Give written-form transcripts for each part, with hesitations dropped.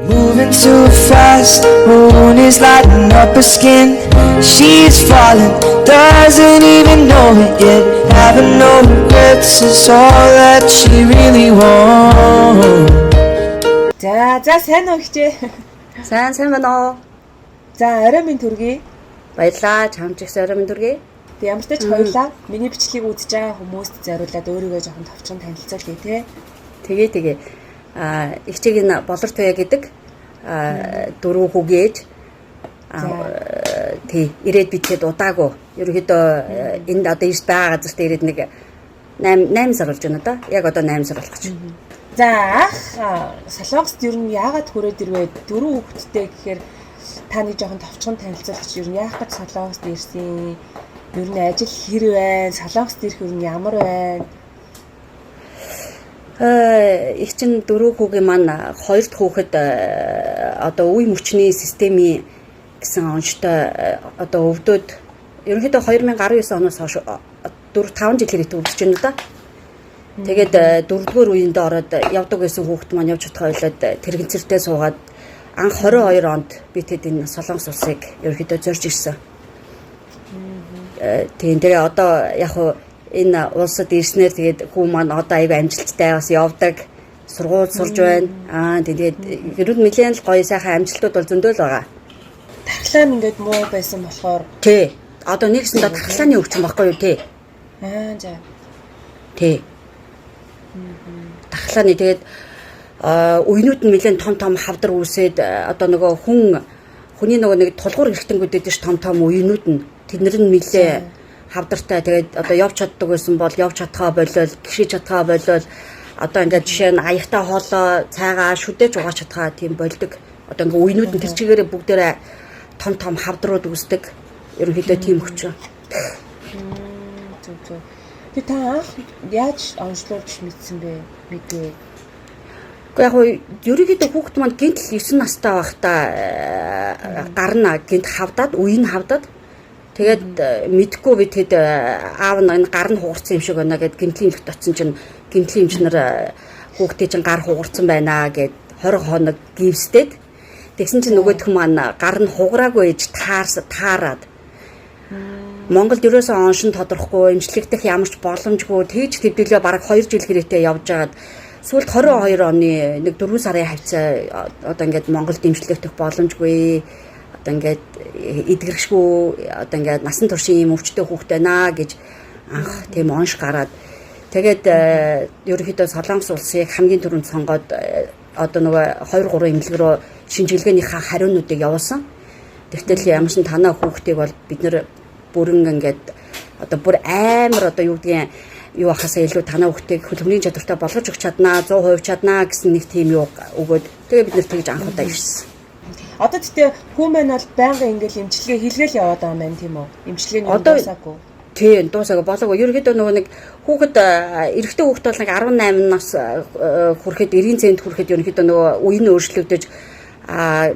Moving too fast, her wound is lighting up her skin. She's falling, doesn't even know it yet. Having no regrets is all that she really wants. За сайн уу хичээ. Сайн байна уу? За орой минь төргий. Баярлаа. Чамч их орой минь төргий. Тэг ямар ч тач хоёлаа миний бичлэгийг үзэж байгаа хүмүүст зориулаад өөрийгөө жоохон товчхон танилцуулъя те. Тэгээ. Ихчийг нь болор туяа гэдэг дөрөв хүүгээж ирээд бичээд удаагүй. Ерөнхийдөө энд одоо ирс байгаа газарт ирээд нэг 8 сар болж байна да. Яг одоо 8 сар болох гэж. За Солонгост ер нь яагаад хүрээд ирвэ? Дөрөв хүүхэдтэй гэхээр та нэг жоохон товчхон танилцуулах ер нь яах гэж Солонгост ирсэн? Ер нь ажил хэр вэ? Солонгост ирэх ер нь ямар вэ? Их чин дөрөв хүүгийн маань хоёр дахь хүүхэд одоо үе мөчний системийн гэсэн онцтой одоо өвдөд ерөнхийдөө 2019 оноос хойш 4-5 жил хэрэг өвдөж байна да. Тэгээд 4-р үеинд ороод явдаг гэсэн хүүхэд маань явж чадах ойлоод тэрэгцэртэй суугаад анх 22 онд би тэд энэ Солонгос улсыг ерөнхийдөө зорж ирсэн. Тэгээ одоо яг энэ улсад ирснээр тэгээд хүү маань одоо аяг амжилттай бас явдаг, сургууль сурж байна. Тэгээд ерөөд нэлээд гоё сайхан амжилтууд бол зөндөө л байгаа. Тархлаа нь ингээд муу байсан болохоор тий. Одоо нэгсэндээ тархлааны өвчин баггүй юу тий. За. Тий. Тархлааны тэгээд уйнууд нь нэлээд том хавдар үүсээд одоо нөгөө хүний нөгөө нэг тулгуур эргэтэнгүүдэд ш том уйнууд нь тэднэр нь нэлээ хавдартай тэгээд одоо явж чаддаг байсан бол явж чадхаа болол гიშиж чадхаа болол одоо ингээд жишээ нь аягтай хоолоо цайгаа шүдэж угааж чадхаа тийм болдог. Одоо ингээд уйнууд нь тэр чигээрээ бүгдээрээ том хавдрууд үүсдэг. Ерөнхийдөө тийм хүч. Зөв. Тэг та яаж онцлуулж мэдсэн бэ? Мэдээ. Гэхдээ яг ерөнхийдөө хүүхэд маань гинт 9 настай байхдаа гарна гинт хавдаад үеийг хавдаад тэгээд мэдхгүй би тэгэд аав нь гар нь хугарсан юм шиг байна гэд гимтлийн эмчт очсон чинь гимтлийн эмчнэр хүүхдээ чинь гар хугарсан байна гэд 20 хоног гивстэд тэгсэн чинь нөгөөх маань гар нь хугараагүй ээж таарад Монголд ерөөсөө оншин тодорохгүй эмчлэгдэх ямар ч боломжгүй тэгж хэвдэлээ бараг 2 жил хэрэгтэй явж байгаад сүүлд 22 оны нэг 4 сарын хавцаа одоо ингээд Монголд эмчлэгдэх боломжгүй одоо ингээд эдгэрхшгүй одоо ингээд насан туршийн юм өвчтөе хүүхдээ наа гэж анх тийм онш гараад тэгээд ерөнхийдөө Солонгос улсыг хамгийн түрүүнд сонгоод одоо нөгөө 2-3 эмнэлэг рүү шинжилгээнийхээ хариунуудыг явуулсан. Тэгтэл ямар ч танаа хүүхдийг бол бид нэр бүрэн ингээд одоо бүр амар одоо юу гэдгийг юу ахасаа илүү танаа хүүхдийг хөлбөрийн чадвартай болгож өгч чаднаа 100% чаднаа гэсэн нэг тийм юу өгөөд тэгээ бид нэр тэгж анх удаа ирсэн. Одоо тэгтээ хүмүүс бол байнга ингээл эмчилгээ хийлгээл яваад байгаа юм байна тийм үү? Эмчилгээний дуусаагүй. Тийм дуусаагүй болоогүй. Ерөнхийдөө нөгөө нэг хүүхэд эрэгтэй хүүхэд бол нэг 18 нас хүрэхэд 90 цент хүрэхэд ерөнхийдөө нөгөө үе нь өөрчлөгдөж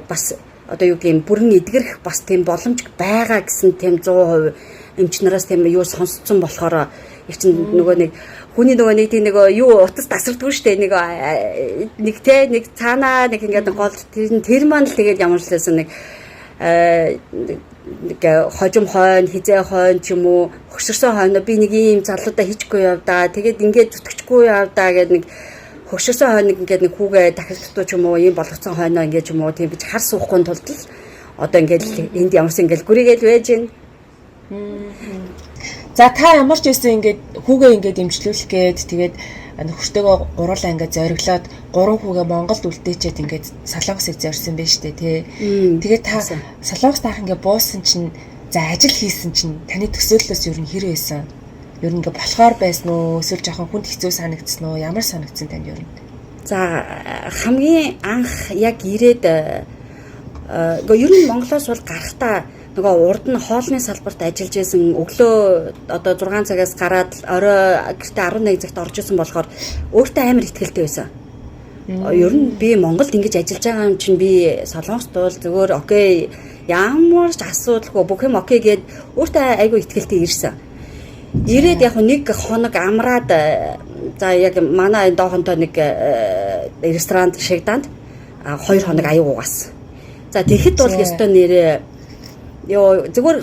бас одоо юу гэм бүрэн эдгэрэх бас тийм боломж байгаа гэсэн тийм 100% эмчнараас тийм юу сонсцсон болохоор их чинь нөгөө нэг хүний нөгөө нэг тийм нэг юу утас тасардгүй штэ нэг цаанаа нэг ингээд гол тэр маань л тэгээд ямар ч лсэн нэг хожим хойно хизээ хойно ч юм уу хөшөрсөн хойно би нэг ийм залуудаа хийчихгүй явдаа тэгээд ингээд зүтгэжгүй явдаа гэдэг нэг хөшөрсөн хойно ингээд нэг хүүгээ дахилтдуу ч юм уу ийм болгоцсон хойно ингээд ч юм уу тийм гэж хар суухгүй тулд л одоо ингээд энд ямарсан ингээд гүрийгээл байж гин. За та ямар ч байсан ингээд хүүгээ ингээд эмчлүүлэх гээд тэгээд хөштөөгөө гуруулаа ингээд зориглоод 3 хүүгээ Монголд үлдээчээд ингээд Солонгосыг зорьсон байж тээ тий. Тэгээд та Солонгос таах ингээд буусан чинь за ажил хийсэн чинь таны төсөөллөөс ер нь хэр байсан? Ер нь ингээд болохоор байсан уу? Эсвэл жоохон хүнд хэцүү санагдсан уу? Ямар санагдсан танд ер нь? За хамгийн анх яг ирээд ер нь Монголоос бол гарахтаа нөгөө урд нь хоолны салбарт ажиллаж байсан өглөө одоо 6 цагаас гараад орой гэртээ 11 цагт орж исэн болохоор өөртөө амар ихтгэлтэй байсан. Ер нь би Монголд ингэж ажиллаж байгаа юм чинь би Солонгост бол зөвөр окей ямар ч асуудалгүй бүх юм окей гэд өөртөө айгүй ихтгэлтэй ирсэн. Ирээд яг нэг хоног амраад за яг манай доохонтой нэг ресторан Шигданд 2 хоног аюугаас. За тэгэхэд бол ёстой нэрээ ёо зүгээр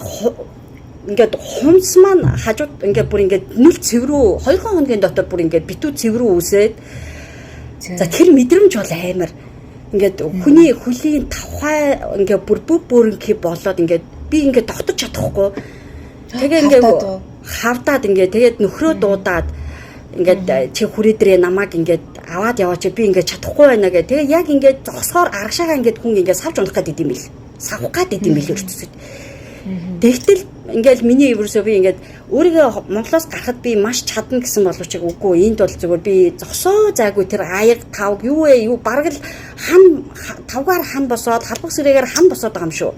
ингээд хумс маань хажууд ингээд бүр ингээд нүл цэврүү 2 хоногийн дотор бүр ингээд битүү цэврүү үсээд за тэр мэдрэмж бол амар ингээд хүний хөлийн тавхай ингээд бүр бүрэнхий болоод ингээд би ингээд тогтож чадахгүй. Тэгээ ингээд хавдаад ингээд тэгээд нөхрөө дуудаад ингээд чи хүрээдрээ намайг ингээд аваад яваач би ингээд чадахгүй байна гэх. Тэгээ яг ингээд зогсоор аргашаага ингээд хүн ингээд савж унах гэдэг юм бил. Савх гэдэг юм бил өөртөө. Тэгтэл ингээд миний ерөөсөө би ингээд өөрийгөө Монголоос гарахад би маш чадна гэсэн боловч үгүй энд бол зүгээр би зогсоо зайгүй тэр аяг тав юу вэ юу бараг л хан тавгаар хан босоод халбах сэрэгээр хан босоод байгаа юм шүү.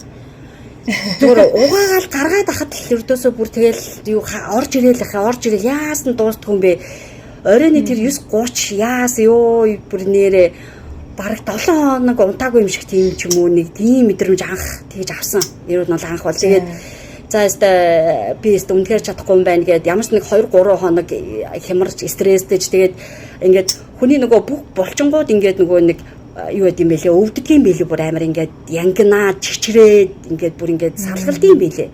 Зүгээр угаагаал гаргаад ахад л ердөөсөө бүр тэгэл юу орж ирээл яасан дуустах юм бэ? Оройны тэр 9:30 яас ёо бүр нэрээ бараг 7 хоног унтаагүй юм шиг тийм ч юм уу нэг тийм мэдрэмж анх тэгж авсан. Ерөөд нь анх бол тэгээд за өстой би өстой үнэхээр чадахгүй юм байна гэд ямарч нэг 2-3 хоног хямарч стресстэйж тэгээд ингээд хүний нөгөө бүх булчингууд ингээд нөгөө нэг юу гэдэм бэлээ өвддөг юм бэлээ бүр амар ингээд янгнаа чичрээд ингээд бүр ингээд салгалт юм бэлээ.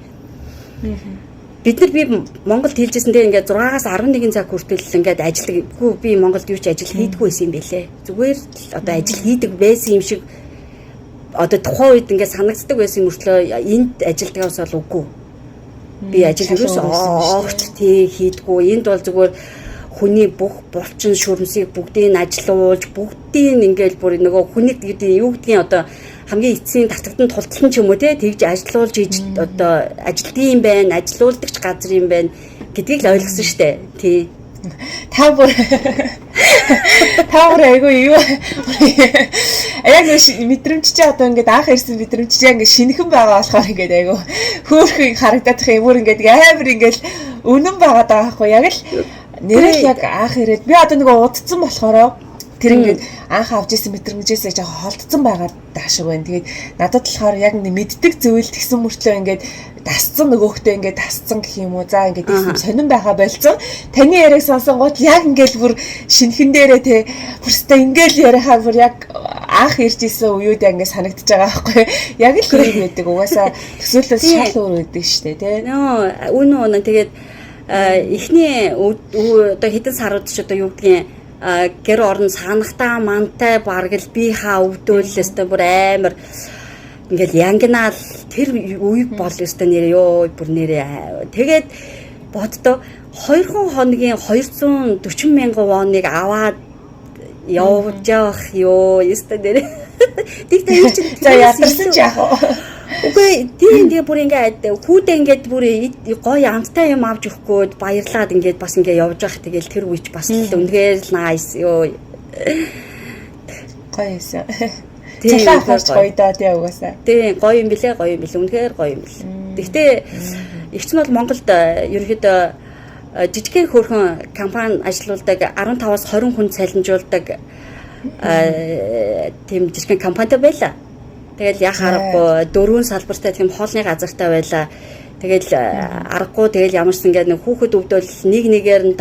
Бид нар би Монголд хэлжсэн дээр ингээд 6-аас 11 цаг хүртэл ингээд ажиллагүй би Монголд юу ч ажил хийдэггүй байсан юм бэлээ. Зүгээр л одоо ажил хийдэг байсан юм шиг одоо тухайн үед ингээд санагддаг байсан мөртлөө энд ажилдгаас бол үгүй. Би ажил ерөөсөө огт хийдэггүй. Энд бол зүгээр хүний бүх булчин шүрмсийг бүгдийг ажилуулж бүгдийг ингээл бүр нөгөө хүнийг юу гэдгийг одоо хамгийн эцсийн татвартанд тулталсан ч юм уу те тэгж ажилуулж одоо ажилтны юм байна, ажилуулдаг ч газар юм байна гэдгийг л ойлгосон штэ. Тий. Та бүр айгүй юу яг мэдрэмж чи одоо ингээд анх ирсэн мэдрэмж чи ингээд шинэхэн байгаа болохоор ингээд айгүй хөөрхөн харагдах юм бүр ингээд амар ингээд үнэн байгаа даахгүй яг л нэрэл яг анх ирээд би одоо нөгөө удцсан болохоор тэр ингээд анх авч исэн мэдрэмжээсээ жоохон холдсон байгаа даашиг байна. Тэгээд надад болохоор яг нэг мэддэг зүйл тэгсэн мөртлөө ингээд дасцсан нөгөөхтэй ингээд дасцсан гэх юм уу. За ингээд ийм сонирн байгаа болцсон. Таны яриаг сонсонгууд яг ингээд бүр шинхэн дээрээ те бүрстэ ингээд ярихаа бүр яг анх ирж исэн үеүдээ ингээд санагдчихж байгаа байхгүй. Яг л хэрэг байдаг. Угаасаа төсөөлөл шал өөр байдаг штэ те. Нөө үнэн тэгээд эхний одоо хэдэн сарууд ч одоо юу гэдгийг гэр орон санахтаа мантай бараг л би хаа өвдөөлөөс та бүр амар ингээл янгнаал тэр үе бол өстой нэрээ ёо бүр нэрээ тэгээд боддоо 2 хоногийн 240,000 воныг аваад явж явах ёо өстой нэрээ тэгтээ юу ч за ядарсан ч яах вэ. Үгүй тийм бүр ингээд хүүдээ ингээд бүр гоё амттай юм авч өгөхгүй баярлаад ингээд бас ингээд явж явах тэгэл тэр үеч бас л үнэхээр л nice ёо. Гоё эсэ. Цалаа харж гоё даа тий угаасаа. Тийм гоё юм билээ үнэхээр гоё юм бил. Гэхдээ эгч нь бол Монголд ерөөхдөө жижигхэн хөөрхөн компани ажиллаулдаг 15-аас 20 хүн цалинжуулдаг тийм жижигхэн компанитай байлаа. Тэгэл яах аргагүй 4 салбартай тийм хоолны газартай байлаа. Тэгэл аргагүй тэгэл ямарч ингээд нэг хүүхэд өвдөл нэгээр нь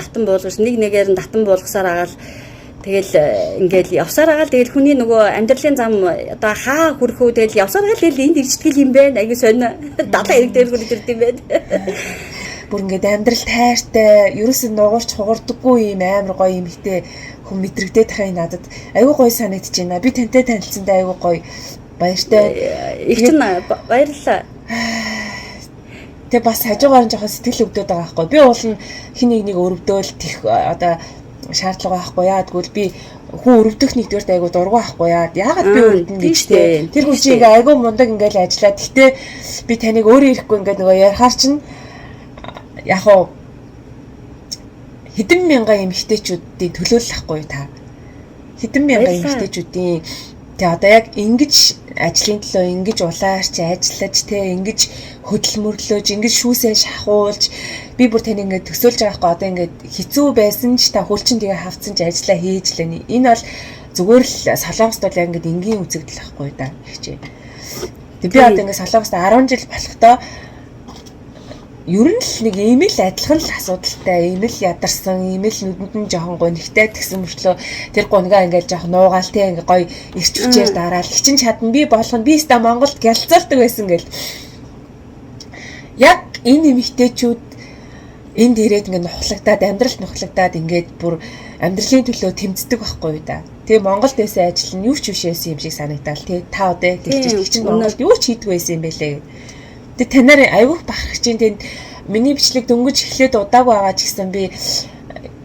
татан буулгасаар агаал тэгэл ингээд явсаар агаал тэгэл хүний нөгөө амьдралын зам одоо хаа хүрхүү тэгэл явсаар агаал тэгэл энд ирчихэл юм байна. Аягүй сонио 70 хэрэг дээр хүрээд ирд юм байна. Бүр ингээд амьдрал тайртай ерөөсөө нугуурч хугардаггүй юм амар гоё юм ихтэй хүн мэдрэгдээд тахын надад аягүй гоё санагдаж байна. Би тантай танилцсандаа аягүй гоё баяртай. Их ч баярлалаа. Тэг бас хажуугаар нь жоохон сэтгэл өвдөд байгаа байхгүй. Би уул нь хин нэг өрөвдөөл тэх одоо шаардлага байхгүй яа тэгвэл би хүн өрөвдөх нэгдүгээр айгу дургу байхгүй яа. Яагаад би өрөвдөн гэжтэй. Тэр хүн чинь ингээ айгу мундаг ингээл ажиллаад. Гэтэ би таныг өөрөө ирэхгүй ингээ нөгөө ярахаар чинь яг уу хэдэн мянган эмэгтэйчүүдийн төлөөлөхгүй та. Хэдэн мянган эмэгтэйчүүдийн тэг одоо яг ингэж ажлын төлөө ингэж улаарч ажиллаж те ингэж хөдөлмөрлөөж ингэж шүүсээ шахуулж би бүр тань ингэ төсөөлж байгаа хгүй одоо ингэ хэцүү байсан ч та хөлчин тэгээ хавцсан ч ажиллаа хийж лээ. Энэ бол зүгээр л солонгост бол яг ингэ энгийн үзэгдэл ахгүй да хичээ. Тэг би одоо ингэ солонгост 10 жил болохдоо ер нь л нэг ийм л адилхан л асуудалтай, ийм л ядарсан, ийм л нүдэнд нь жоохон гонхтой тэгсэн мөртлөө тэр гунгаа ингээл жоохон нуугаал тий ингээ гоё ирч хүчээр дараал хичин чадна би болгоно би ста Монголд гялцалдаг байсан гэл. Яг энэ эмэгтэйчүүд энд ирээд ингээ нухлагдаад амьдралд нухлагдаад ингээд бүр амьдралын төлөө тэмцдэг байхгүй юу да. Тэгээ Монголд байсан ажил нь юу ч биш байсан юм шиг санагдал тий. Та одоо гэлж чинь Монголд юу ч хийдгүй байсан юм бэлээ. Тэгээ танаар айвуух бахарх чинь тэнд миний бичлэг дөнгөж эхлээд удаагүй байгаа ч гэсэн би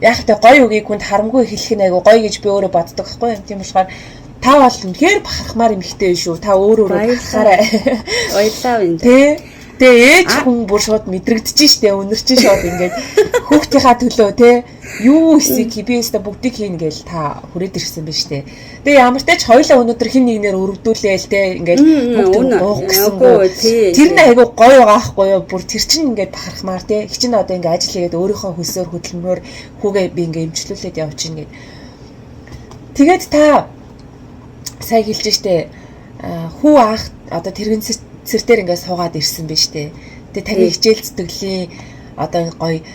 яг та гоё үгийг хүнд харамгүй хэлэх нь айгу гоё гэж би өөрөө боддог байхгүй юм. Тийм болохоор та бол үнэхээр бахархмаар эмэгтэй шүү. Та өөрөө бахархаарай. Баярлалаа энэ. Тэгээ ээж хүн бүр шууд мэдрэгдэж штэ өнөрчин шууд ингээд хүүхдийнхаа төлөө те юу хийсийг би өстө бүгдийг хийн гээл та хүрээд ирсэн биз штэ. Тэгээ ямар ч тач хоёлаа өнөөдөр хин нэгнээр өргөдүүлээл те ингээд бүгд уух гэсэн. Тэр нь айгу гоё байгаа ахгүй юу? Бүр тэр чинь ингээд бахархмаар те. Их чинь одоо ингээд ажил хийгээд өөрийнхөө хөлсөөр хөдөлмөрөөр хүүгээ би ингээд эмчлүүлээд явчихна гэд. Тэгээд та сая хэлж штэ хүү аах одоо тэрэгэн цэр дээр ингээд суугаад ирсэн биз дээ. Тэгээ таны хичээл зүтгэлийн одоо гоё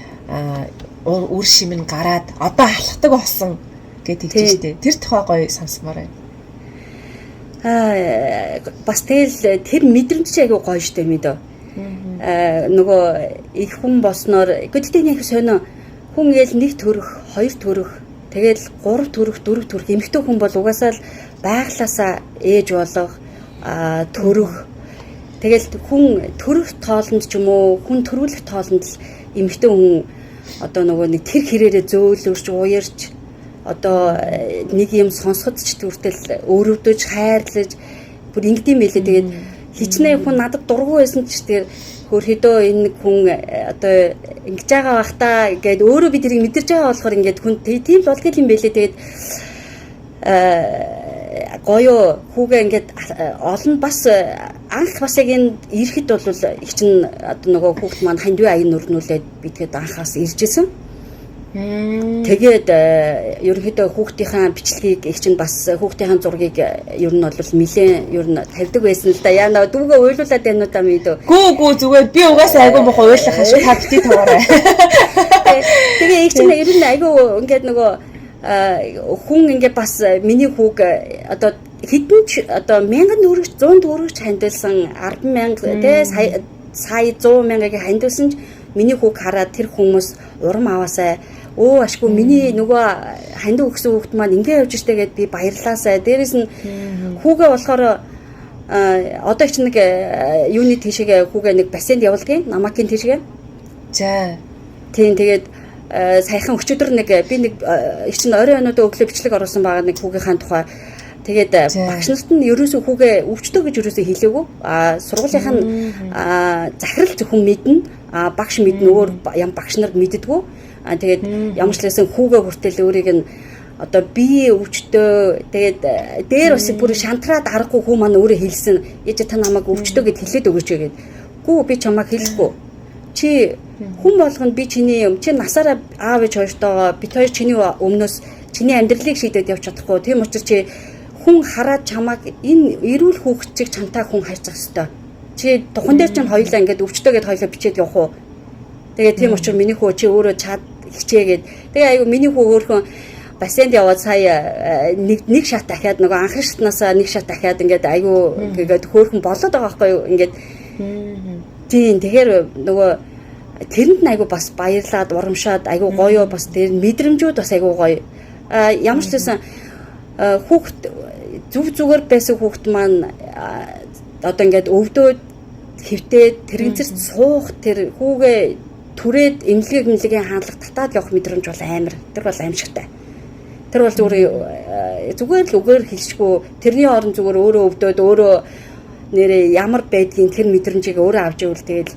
үр шимэн гараад одоо алхдаг болсон гэдэг хэлж штэ. Тэр тухай гоё сонсомоор байна. Бас тэр мэдрэмж чи айгүй гоё штэ мэдөө. Нөгөө их хүн болсноор гэхдээ нэг сонио хүн гээл нэг төрөх, хоёр төрөх, тэгэл гурав төрөх, дөрөв төрөх эмэгтэй хүн бол угаасаа л байглаасаа ээж болох төрөх. Тэгэл хүн төрөх тоолонд ч юм уу хүн төрүүлэх тоолонд л эмэгтэй хүн одоо нөгөө нэг тэр хэрээрээ зөөлөрч уярч одоо нэг юм сонсоход ч түртэл өөрөвдөж хайрлаж бүр ингэдэм байлээ. Тэгээд хичнээн хүн надад дургу байсан ч тэр хөрхөдөө энэ нэг хүн одоо ингэж байгаа бах та гэд өөрөө би тэрийг мэдэрч байгаа болохоор ингээд хүн тийм л болдгоо юм байлээ. Тэгээд гоёо хүүгээ ингээд олон бас анх бас яг энэ ирэхэд бол их чин одоо нөгөө хүүхд маань хандив аян нөрнүүлээд би тэгээд анхаас иржсэн. Тэгээд ерөнхийдөө хүүхдийнхаа бичлэгийг их чин бас хүүхдийнхаа зургийг ер нь бол нэлээд ер нь тавьдаг байсан л да. Яа дүүгээ уйлуулад байна уу та мэдөө. Гүү зүгээр би угаасаа айгүй мохоо уйлах ашиг та бити таарай. Тэгээ их чин ер нь айгүй ингээд нөгөө хүн ингээ бас миний хүүг одоо хэдэн ч одоо 1000 төгрөг 100 төгрөг хандилсан 100000 тэ сая 100,000-ыг хандилсан ч миний хүүг хараад тэр хүмүүс урам аваасаа өө ашгүй миний нөгөө хандив өгсөн хүүхд маань ингээ явж штэ гэд би баярлаасаа. Дээрээс нь хүүгээ болохоор одоо ч нэг юуны тийшээ хүүгээ нэг бассейнд явуулдаг намакийн тийшээ. За. Тийм тэгээд саяхан өчигдөр нэг би нэг их чинь орой өнөөдөө өглөө бичлэг оруулсан байгаа нэг хүүгийнхаа тухай. Тэгээд багш нарт нь ерөөсөө хүүгээ өвчтөө гэж ерөөсөө хэлээгүй. Сургуулийнх нь захирал зөвхөн мэднэ. Багш мэднэ өөр ям багш нар мэддэггүй. Тэгээд ямар ч лсэн хүүгээ хүртэл өөрийг нь одоо би өвчтөө тэгээд дээр бас бүр шантраад аргагүй хүү маань өөрөө хэлсэн. Ээж та намайг өвчтөө гэд хэлээд өгөөч гэгээд. Гүү би чамайг хэлэхгүй. Чи хүн болгонд би чиний юм. Чи насаараа аав ээж хоёртойгоо бит хоёр чиний өмнөөс чиний амьдралыг шийдээд явж чадахгүй. Тийм учраас чи хүн хараад чамайг энэ эрүүл хүүхэд чиг чамтай хүн хайцах ёстой. Чи тухан дээр чинь хоёулаа ингээд өвчтөө гэд хоёулаа бичээд явах уу. Тэгээд тийм учраас миний хүү чи өөрөө чад хичээгээд тэгээ айгу миний хүү өөрхөн бассейнд яваад сая нэг шат дахиад нөгөө анхны шатнаасаа нэг шат дахиад ингээд айгу ингээд хөөрхөн болоод байгаа байхгүй юу ингээд тийм тэгэхээр нөгөө тэрэнд нь айгу бас баярлаад урамшаад айгу гоё бас тэр мэдрэмжүүд бас айгу гоё ямар ч байсан хүүхд зүг зүгээр байсан хүүхд маань одоо ингээд өвдөөд хэвтээд тэрэгцэрт суух тэр хүүгээ түрээд эмнэлгийн хаалга татаад явах мэдрэмж бол амар. Тэр бол аимшигтай. Тэр бол зүгээр л үгээр хэлшгүй тэрний орон зүгээр өөрөө өвдөөд өөрөө нэрээ ямар байдгийг тэр мэдрэмжийг өөрөө авч ивэл тэгэл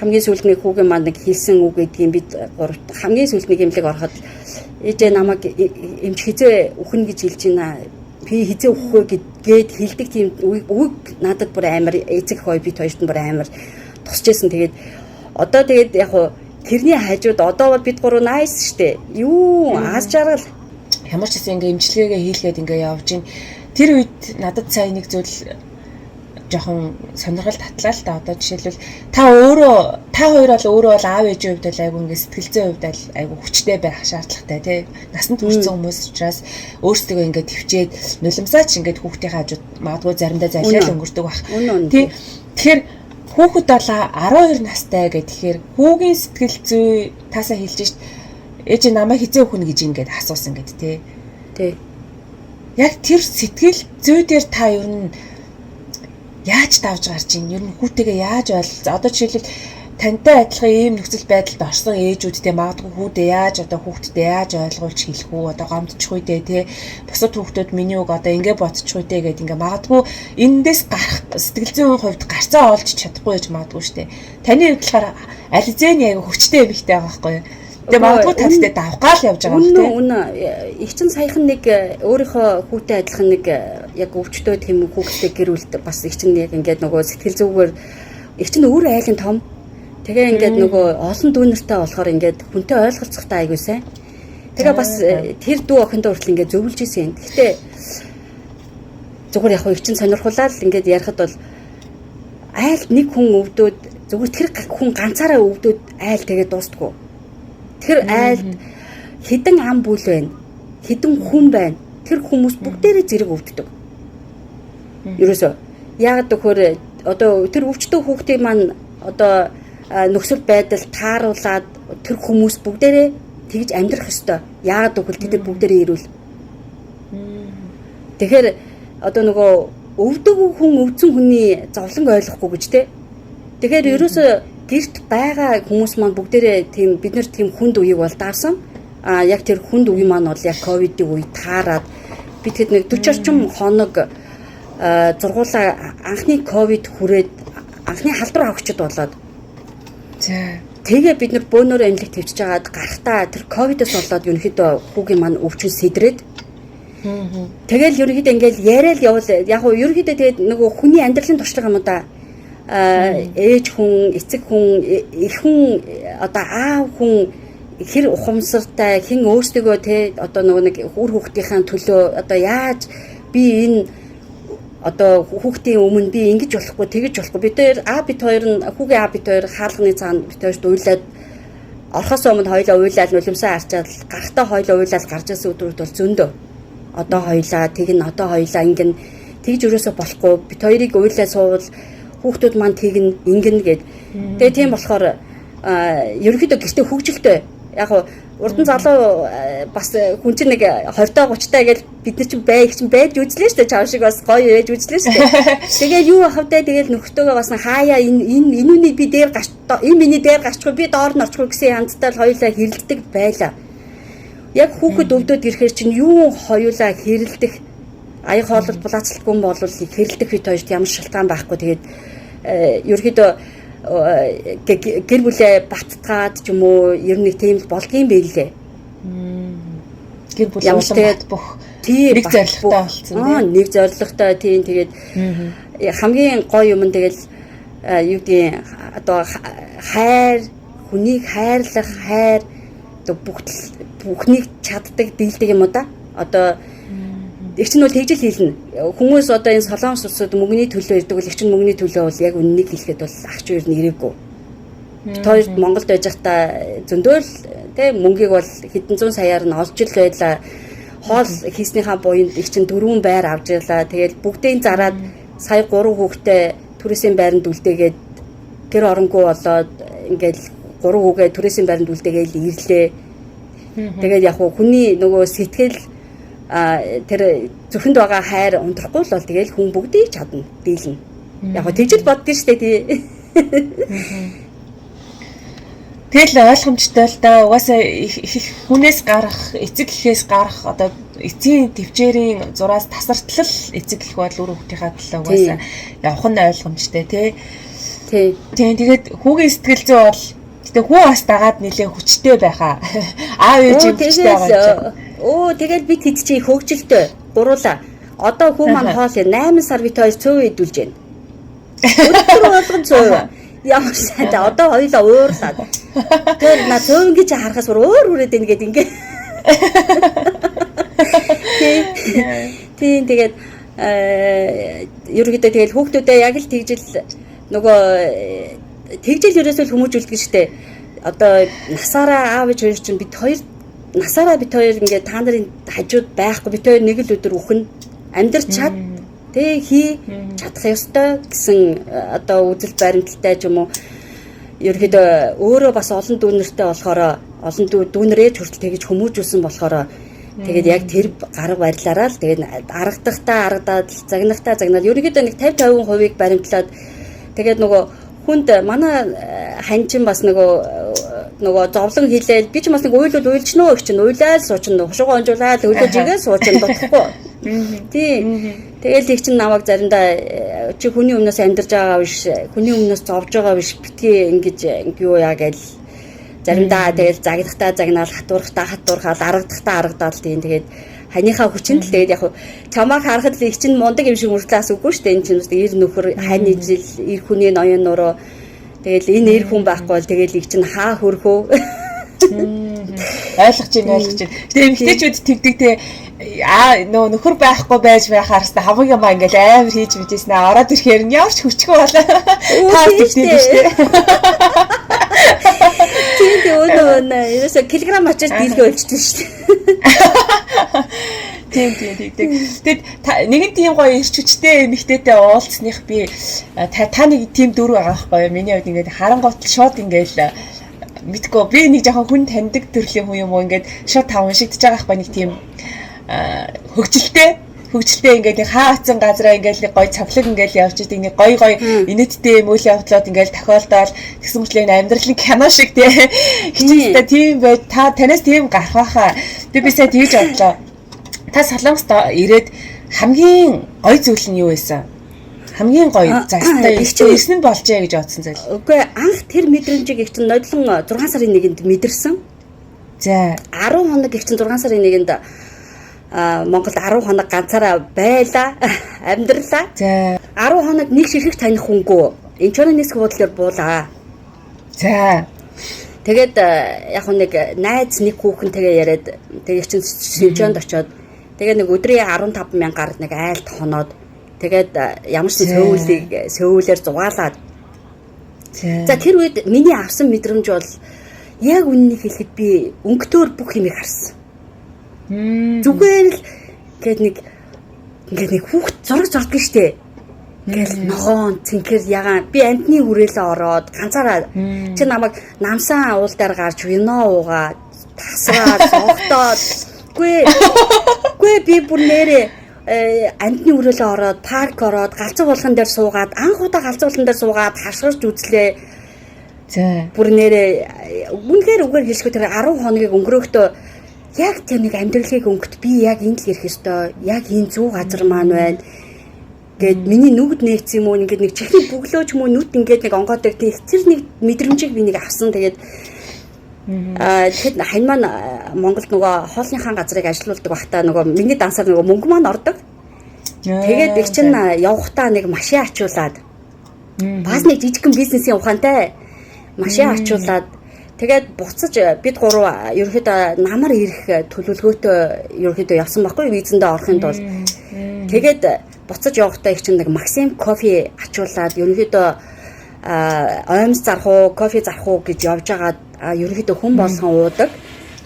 хамгийн сүүлдний хүүгийн маань нэг хэлсэн үг гэдгийг бид хамгийн сүүлдний эмнэлэг ороход ээжээ намайг эмч хизээ үхэн гэж хэлж байна. Би хизээ үхвэ гэд хэлдэг тийм үг надад бүр амар эцэг хой бит хоёрт нь бүр амар тусчээсэн. Тэгээд одоо тэгээд яг хуу тэрний хажууд одоо бол бид гурав найс штэ. Юу аз жаргал ямар ч гэсэн ингээ эмчилгээгээ хийлгээд ингээ явж гин. Тэр үед надад сая нэг зүйл жоохон сонирхол татлаа л та. Одоо жишээлбэл та хоёр бол өөрөө бол аав ээжийн хувьд бол айгүй ингээд сэтгэл зүйн хувьд бол айгүй хүчтэй байх шаардлагатай тий. Насанд хүрсэн хүмүүс учраас өөрсдөө ингээд төвчээд нулимсаач ингээд хүүхдийн хажууд магадгүй заримдаа залиал өнгөрдөг байх. Тий. Тэгэхээр хүүхэд бол 12 настай гэхээр хүүгийн сэтгэл зүй таасаа хэлж шít ээж намайг хизээ өгнө гэж ингээд асуусан гэд тий. Тий. Яг тэр сэтгэл зүй дээр та ер нь яаж давж гарч ийн? Ер нь хүүтэйгээ яаж ойл? Одоо жишээлбэл тантай адилхан ийм нөхцөл байдалд орсон ээжүүдтэй магадгүй хүүдээ яаж одоо хүүхдэд яаж ойлгуулж хэлэх үү? Одоо гомдчих үедээ те бусад хүүхдүүд миний үг одоо ингэ бодчих үедээ гэдэг ингээ магадгүй эндээс гарах сэтгэл зүйн хувьд гарцаа олж чадахгүй гэж магадгүй штэ. Таны хувьд болохоор аль зээний аяга хүчтэй эмэгтэй байгаа байхгүй юу? Тэгээ магадгүй тадтай давхгаал явж байгаа юм те. Үнэ их чин саяхан нэг өөрийнхөө хүүтэй адилхан нэг яг өвчтөө тэм хүүхдэд гэрүүлд бас их чин яг ингээд нөгөө сэтгэл зүгээр их чин өөр айлын том. Тэгээ ингээд нөгөө олон дүүнертэй болохоор ингээд хүнтэй ойлголцохтой айгуу сайн. Тэгээ бас тэр дүү охиндоо хүртэл ингээд зөвлөж ийсэн. Гэхдээ зүгээр яг их чин сонирхуулаад ингээд ярихад бол айл нэг хүн өвдөөд зүгээр тэр хүн ганцаараа өвдөөд айл тэгээ дуустдаггүй. Тэр айлд хэдэн ам бүл байна. Хэдэн хүн байна. Тэр хүмүүс бүгдээрээ зэрэг өвддөг. Ерөөсөө яг төхөр одоо тэр өвчтөө хүүхдийн маань одоо нөхцөл байдал тааруулаад тэр хүмүүс бүгдээрээ тэгж амьдрах ёстой. Яг төхөл тэд бүгдээрээ ирүүл. Тэгэхээр одоо нөгөө өвдөг хүн өвдсөн хүний зовлон ойлгохгүй гэж те. Тэгэхээр ерөөсөө гэрт байгаа хүмүүс маань бүгдээрээ тийм бид нар тийм хүнд үеийг бол даарсан. Яг тэр хүнд үе маань бол яг ковидын үе таарад бид хэд нэг 40 орчим хоног зургуулаа анхны ковид хүрээд анхны халдвар авахчд болоод тэгээ бид нар бөөнөр эмнэлэг твчж байгаад гарахтаа тэр ковидос болоод ерөнхийдөө хүүгийн маань өвчин сэдрээд тэгэл ерөнхийдөө ингээл яриад явал яг уу ерөнхийдөө тэгээд нөгөө хүний амьдралын туршлага юм да ээж хүн, эцэг хүн, эх хүн, одоо аав хүн хэр ухамсартай, хэн өөрсдөө те одоо нөгөө нэг үр хүүхдийнхээ төлөө одоо яаж би энэ одоо хүүхдийн өмнө би ингэж болохгүй, тэгэж болохгүй. Бид хоёр нь хүүгийн аав бид хоёр хаалганы цаана бид хоёрт уйлаад орхосоо өмнө хоёлаа уйлаад нулимсаа арчаад гарахтаа хоёлаа уйлаад гарч ирсэн өдрүүд бол зөндөө. Одоо хоёлаа тэгнь одоо хоёлаа ингэн тэгж өрөөсө болохгүй. Бид хоёрыг уйлаад суувал хүүхдүүд маань тэгнь ингэн гэд. Тэгээ тийм болохоор ерөнхийдөө гэртээ хөгжилтэй. Яг урдан залуу бас хүн чинь нэг 20-30 таа гэж бид нар чинь байж үзлээ шүү дээ. Чам шиг бас гоё байж үзлээ шүү дээ. Тэгээд юу ахвтай тэгээд нөхдөөгөө бас хаяа энэ үнний би дээр гарч энэ миний дээр гарчихгүй би доор нь орчихгүй гэсэн янзтай л хоёулаа хэрэлдэг байлаа. Яг хүүхэд өвдөд ирэхээр чинь юу хоёулаа хэрэлдэх аяг хоолол булаацалтгүй юм бол хэрэлдэх бид хоёрт ямар шалтгаан байхгүй. Тэгээд ерөөхдөө гэр бүлээ баттгаад ч юм уу ер нь тийм болдгийм байлээ. Гэр бүл улам бүх нэг зорилготой болсон тийм. Нэг зорилготой тийм тэгээд хамгийн гоё юм нь тэгэл юу гэдгийг одоо хайр, хүнийг хайрлах хайр бүхнийг чаддаг дийлдэг юм уу да. Одоо их чинь бол тэгж л хэлнэ. Хүмүүс одоо энэ солонгос улсууд мөнгөний төлөө ирдэг бол их чинь мөнгөний төлөө бол яг үннийг хэлэхэд бол ах чи ер нь ирээгүй. Тойрд Монголд байж байхдаа зөндөөл тийм мөнгийг бол хэдэн зуун саяар нь олж ил байлаа. Хоол хийснийхаа буйнд их чинь 4 байр авч ирлаа. Тэгэл бүгдийн зараад сая 3 хүүхдээ түрээсийн байранд үлдээгээд гэр оронгүй болоод ингээл 3 хүүгээ түрээсийн байранд үлдээгээл ирлээ. Тэгээд яг хүний нөгөө сэтгэл тэр зүрхэнд байгаа хайр ундрахгүй л бол тэгэл хүн бүгдийг чадна дийлнэ. Яг тэгжэл боддоо штэ тий. Тэгэл ойлгомжтой л да. Угаасаа хүнээс гарах, эцэг эхээс гарах одоо эцгийн төвчээрийн зураас тасартлал эцэг эх бол үр хүүхдийнхаа төлөө угаасаа явах нь ойлгомжтой тий. Тий. Тэгээд хүүгийн сэтгэл зүй бол гэтээ хүү бас дагаад нэлээ хүчтэй байхаа. Аав ээж хүчтэй байгаа юм. Тэгэл бид хэд чи хөгжилтэй гуруула. Одоо хүү маань хоол 8 сар бит хоёр цөв идүүлж байна. Өдөр болгон цөв. Ямар сайн да одоо хоёлаа уурлаад. Тэр на цөв ингэж харахаас өөр үрээд байна гэдэг ингээ. Тийм тэгээд ерөөдөө тэгэл хүүхдүүдээ яг л тэгжил нөгөө тэгжил ерөөсөө хүмүүжүүлдэг штэ. Одоо насаараа аав ээж хоёр чинь бид хоёр ингээд та нарын хажууд байхгүй бид хоёр нэг л өдөр үхэн амьдрч чад тэг хий чадах ёстой гэсэн одоо үзэл баримталтай ч юм уу. Ерөөдөө өөрөө бас олон дүүнертэй болохоор олон дүүнэрээ хүртэл тэгж хүмүүжүүлсэн болохоор тэгээд яг тэр гарга барилаараа л тэгээд аргадахтаа аргадаад загнахтаа загнаад ерөөдөө нэг 50-50% баримтлаад тэгээд нөгөө хүнд манай ханчин бас нөгөө зовлон хийлээл би ч бас нэг уйлвал уйлжнөө их чинь уйлаал суучин хушуугаа онжуулаад өглөө жигээ суучин дутхгүй. Тий. Тэгэл их чинь намайг заримдаа чи хүний өмнөөс амьдарч байгаа биш, хүний өмнөөс зовж байгаа биш битгий ингэж юу яа гээл заримдаа тэгэл загнахтаа загнаал хатуурхаал аргадахтаа тийм тэгээд ханийхаа хүчинд л тэгээд яг чамайг харахад л их чинь мундаг юм шиг мөртлөөс үгүй шүү дээ. Энэ чинь ир нөхөр хань ижил ир хүний ноён нуруу тэгэл энэ ир хүн байхгүй бол тэгэл их чинь хаа хөрхөө ойлгож байна. Тэгээ эмэгтэйчүүд тэгдэг те нөө нөхөр байхгүй байж байхаар хэвээр хамаг юм ингээл амар хийж мэдээснэ ороод ирэхээр нь явж хүчгүй болоо. Таа тэгдэг шүү дээ. Тийм өнөө ерөөсө килограмм ачаад дийлгээ өлчдөн шүү дээ. Тийм. Тэгэд нэгэн тийм гоё ирч хүчтэй эмэгтэйтэй уулзсных би та нэг тийм дүр байгаа байхгүй юу? Миний хувьд ингээд харангуут шууд ингээл мэдгүй би нэг жоохон хүн таньдаг төрлийн хүн юм уу ингээд шууд тав уншигдэж байгаа байхгүй нэг тийм хөгжилтэй ингээд нэг хаа утсан газараа ингээд нэг гоё цавлаг ингээд явж идэг нэг гоё инээдтэй юм үйл явдлууд ингээд тохиолдоод тэгсэн мэтлээ амьдралын кино шиг тий хичээлтэй тийм бай танаас тийм гарах байхаа тэг би сая тэгж бодлоо та Солонгост ирээд хамгийн гоё зүйл нь юу байсан хамгийн гоё застаа ирсэн болжээ гэж бодсон зүйл. Үгүй анх тэр мэдрэмжийг их чинь нодлон 6 сарын 1-нд мэдэрсэн. За 10 хоног их чинь 6 сарын 1-нд Монголд 10 хоног ганцаараа байла амьдралаа. За 10 хоног нэг ширхэг таних хүнгүй инчонониск бодлоор буулаа. За тэгээд яг нэг найз нэг хүүхэн тэгээ яриад тэгээ чинь Шинжоонд очоод тэгээ нэг өдрийн 15,000-аар нэг айлт хоноод тэгээд ямар ч сөүлээр зугаалаад. За тэр үед миний авсан мэдрэмж бол яг үннийг хэлэхэд би өнгөтөөр бүх юмыг харсан. Зүгээр л ингээд нэг хүүхд зураг зордгоо штэ. Ингээл ногоон цэнхэр ягаан би амтны хүрээлээ ороод ганцаараа чи намайг намсан уул дээр гарч вино уугаад тасраад согтоод гүй би бүр нэрээ амтны хүрээлээ ороод парк ороод галзуу болгон дээр суугаад анх удаа галзуу болгон дээр суугаад хашгирч үзлээ. За бүр нэрээ үнэхээр үгээр хэлэхэд тэр 10 хоногийг өнгөрөөхдөө яг тэр нэг амьдралыг өнгөт би яг энд л ирэх ёстой. Яг энэ зүү газар маань байна. Гэт миний нүгд нээц юм уу ингээд нэг чихний бүглөөч юм уу нүд ингээд нэг онгоодог тийм тэр нэг мэдрэмжийг би нэг авсан. Тэгээд тэгэхэд хань маань Монголд нөгөө хоолныхаа газрыг ажилуулдаг бахта нөгөө миний дансаар нөгөө мөнгө маань ордог. Тэгээд их чинь явахтаа нэг машин ачуулаад бас нэг жижигхэн бизнесийн ухаантай машин ачуулаад тэгээд буцаж бид гурав ерөөхдөө намар ирэх төлөвлөгөөтэй ерөөхдөө явсан байхгүй визэндээ орохын тулд. Тэгээд буцаж явахдаа их чинь нэг Максим кофе ачуулаад ерөөхдөө оймс зарах уу, кофе зарах уу гэж явж байгаад ерөөхдөө хүн болгон уудаг.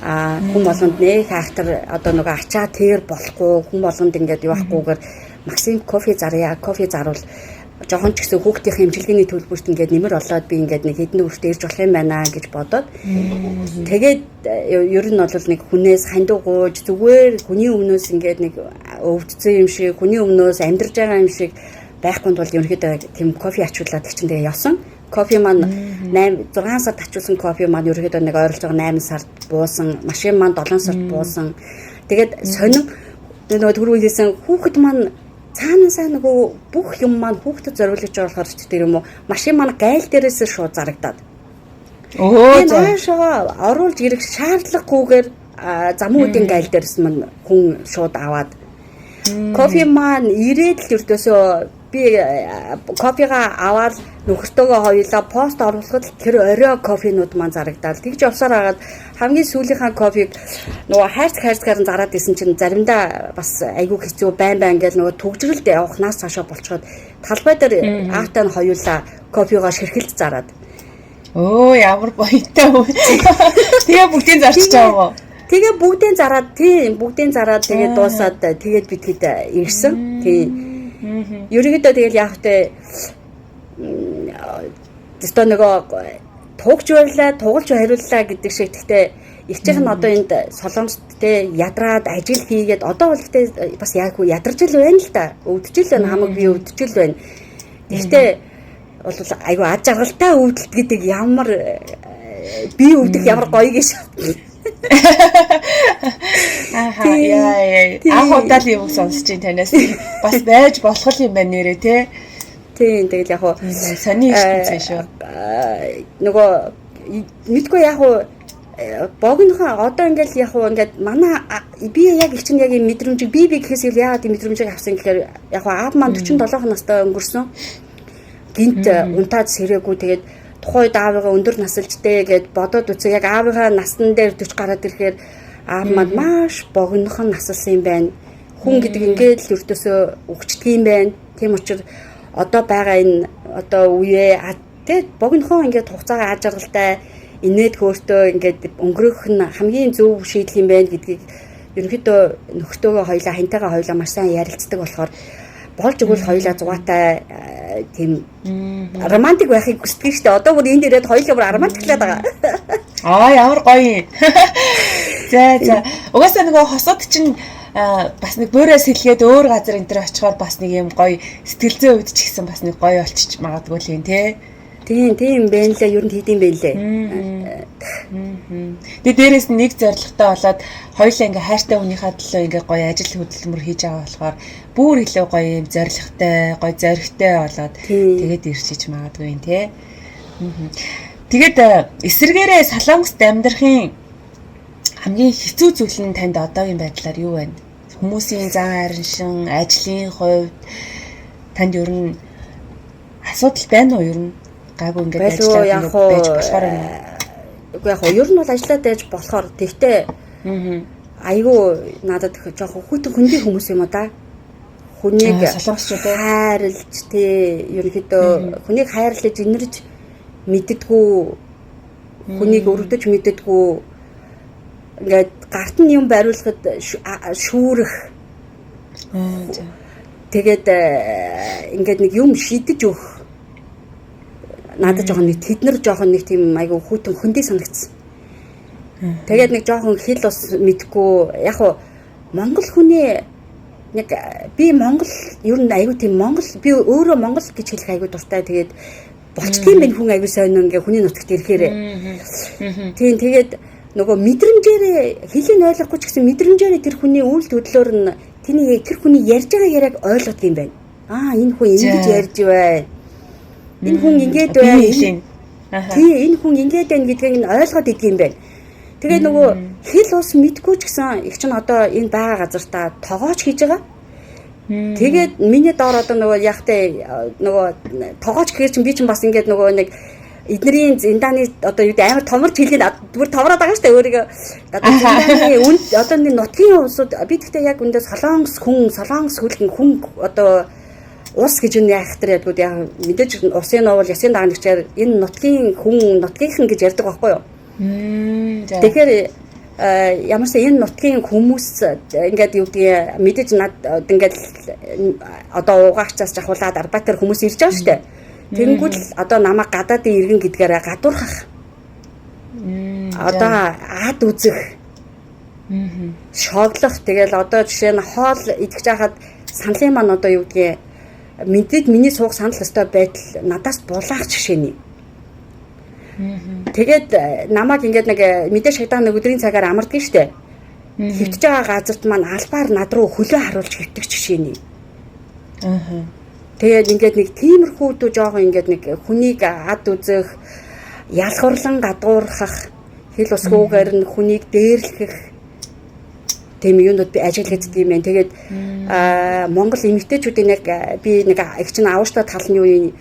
Хүн болгонд нэг хайхтар одоо нөгөө ачаа тэр болохгүй хүн болгонд ингээд явахгүйгээр Максим кофе зарья, кофе заруул жоохон ч гэсэн хүүхдийн хэмжлэгийн төлбөрт ингээд нэмэр болоод би ингээд нэг хэдэн өртөө ирж болох юм байна гэж бодоод тэгээд ер нь бол нэг хүнээс хандуугууж зүгээр хүний өмнөөс ингээд нэг өвдсөн юм шиг хүний өмнөөс амьдарч байгаа юм шиг байхгүй тул ерөнхийдөө тийм кофе ачуулаад чинь тэгээ явсан. Кофе маань 6 сард ачуулсан кофе маань ерөнхийдөө нэг ойролцоогоо 8 сард буусан, машин маань 7 сард буусан. Тэгээд сонин нөгөө түрүүлсэн хүүхэд маань цаанаасаа нөгөө бүх юм маань хүүхдэд зориулж байгаа болохоор ч тэр юм уу машин маань гайл дээрээс шууд зарагдаад. Наашаа оруулж ирэх шаардлагагүйгээр замуудын гайл дээрээс маань хүн шууд аваад. Кофе маань ирээд л өртөөсөө би кофега аваад нөхөртөөгөө хоёулаа пост оруулахад тэр орой кофенууд маань зарагдаад тэгж явсаар хагаад хамгийн сүүлийнхаа кофег нөгөө хайрцгаар зараад исэн чинь заримдаа бас айгүй хэцүү байн гэж нөгөө түгжрэлд явахнаас цаашаа болчиход талбай дээр аавтай нь хоёулаа кофегоо ширхэлд зараад. Оо ямар баяртай вэ. Тэгээ бүгдийг зарчиж байгаа. Тэгээ бүгдийг зараад тэгээд дуусаад тэгээд битгэд ирсэн. Тийм. Ерөнхийдөө тэгэл яг тэ тэстэ нөгөө тугалж хариуллаа гэдэг шиг гэхдээ ихчийнх нь одоо энд солонгост те ядраад ажил хийгээд одоо бол ихтэй бас яг ядарч л байна л да. Өвдөж л байна, хамаг бие өвдөж л байна. Гэхдээ бол айгүй ад жаргалтай өвдөлт гэдэг ямар бие өвдөх ямар гоё гэж. Аха яа. Ахудал юм сонсож ин танаас бас байж болох юм байна нэрээ те. Тийм тэгэл яг хуу сони ертөнцөө шүү. Нөгөө мэдгүй яг хуу богинохоо одоо ингээл яг хуу ингээд манай би яг их чинь яг юм мэдрэмжийг би гэхээс ил яагаад юм мэдрэмжийг авсан гэхээр яг хуу аав маань 47 настай өнгөрсөн. Гинт унтаад сэрээгүй тэгээд тухайд аавыгаа өндөр насалжтэй гэд бодоод үзээ яг аавыгаа насн дээр 40 гараад ирэхээр аав маань маш богинохон насалсан юм байна. Хүн гэдэг ингээд л өртөөсөө өгчдөг юм байна. Тийм учраас одоо байгаа энэ одоо үе тэгээд богинохон ингээд хугацаагаа аж аргалтай инээд хөөртөө ингээд өнгөрөх нь хамгийн зөв шийдэл юм байна гэдгийг ерөнхийдөө нөхөртөөгөө хоёлаа хантайгаа хоёлаа маш сайн ярилцдаг болохоор болж өгвөл хоёлаа зугаатай тийм романтик байхыг хүсдэг шүү дээ. Одоо бүр энд ирээд хоёлаа бүр романтиклаад байгаа. Аа ямар гоё. За. Угаасаа нөгөө хосууд чинь бас нэг буураас хэлгээд өөр газар энэ төр очихоор бас нэг юм гоё сэтгэлзээ өвдөж гисэн бас нэг гоё болчих магадгүй л юм те. Тийм байна лээ. Ер нь хийдэм байна лээ. Тэгээ дээрээс нэг зорилготой болоод хоёулаа ингээ хайртай хүнийхээ төлөө ингээ гоё ажил хөдөлмөр хийж байгаа болохоор бүр илүү гоё юм зорилготой, гоё зоригтой болоод тэгээд ирчиж магадгүй юм те. Тэгээд эсэргээрээ Солонгост амьдрахын хамгийн хэцүү зүйл нь танд одоогийн байдлаар юу байна? Хүмүүсийн зан хайршин, ажлын хувьд танд ер нь асуудал байна уу ер нь? Гайгүй ингээд ажиллаад байж болохоор юм. Үгүй яг ер нь бол ажиллаад байж болохоор тэгтээ айгүй надад жоохон хүндий хүмүүс юм да. Хүнийг хайрлж тий ерөнхийдөө хүнийг хайрлаж инэрж мэддэггүй хүнийг өрөвдөж мэддэггүй ингээд гарт нь юм бариулахад шүүрэх. Тэгээд ингээд нэг юм шийдэж өгөх. Надад жоохон нэг тэднэр жоохон нэг тийм айгу хүүтэн хөндий санагдсан. Тэгээд нэг жоохон хэл ус мэдгүй яг хуу Монгол хүний нэг би Монгол ер нь айгу тийм Монгол би өөрөө Монгол гэж хэлэх айгу дуртай. Тэгээд болчдгийм байх хүн айгу сайн ингээ хүний нутагт ирэхээр. Тийм тэгээд нөгөө мэдрэмжээр хэлийг ойлгохгүй ч гэсэн мэдрэмжээр тэр хүний үйл төдлөөр нь тэр хүний ярьж байгаа яриаг ойлгодог юм байна. Энэ хүн ингэж ярьж байна. Энэ хүн ингэж байна. Тий, энэ хүн ингэж байна гэдгийг нь ойлгоод идэг юм байна. Тэгээ нөгөө хэл ус мэдгүй ч гэсэн их чинь одоо энэ байгаа газартаа тогооч хийж байгаа. Тэгээд миний доор одоо нөгөө ягтай нөгөө тогооч гэхэр чинь би чинь бас ингэж нөгөө нэг эднэрийн зиндааны одоо юу амар томорч хэлгээд бүр томроод байгаа шүү дээ өөрийгөө. Одоо зиндааны үнд одоо нэг нутгийн улсууд би гэхдээ яг үндэ солонгос хөлгөн хүн одоо ус гэж нь яахтар ядгууд яг мэдээж усын новол ясын даан гэчээр энэ нутгийн хүн нутгийнхан гэж ярьдаг байхгүй юу? Тэгэхээр ямарсаа энэ нутгийн хүмүүс ингээд юу гэдгийг мэдээж над ингээд одоо угаагчаас жахуулаад арбатер хүмүүс ирж байгаа шүү дээ. Тэнгүүд л одоо намайг гадаадын иргэн гэдгээрээ гадуурхах. Одоо ад үзэх. Шоглох. Тэгэл одоо жишээ нь хоол идэж хахад саналын маань одоо юу гэдгийг мэдээд миний суух санал өстой байдал надаас булаах жишээний. Тэгээд намайг ингээд нэг мэдээ шагдаан нэг өдрийн цагаар амардаг штэ. Хөвтөж байгаа газарт маань албаар над руу хөлөө харуулж хөвтөг жишээний. Тэгээд ингээд нэг тиймэрхүү дүү жоохон ингээд нэг хүнийг ад үзэх, ялхурлан гадуурхах, хэл усгүйгээр нь хүнийг дээрлэх тийм юунууд би ажиглагддаг юм байна. Тэгээд Монгол эмэгтэйчүүдийн нэг би нэг их чинь авууштай тал нь юу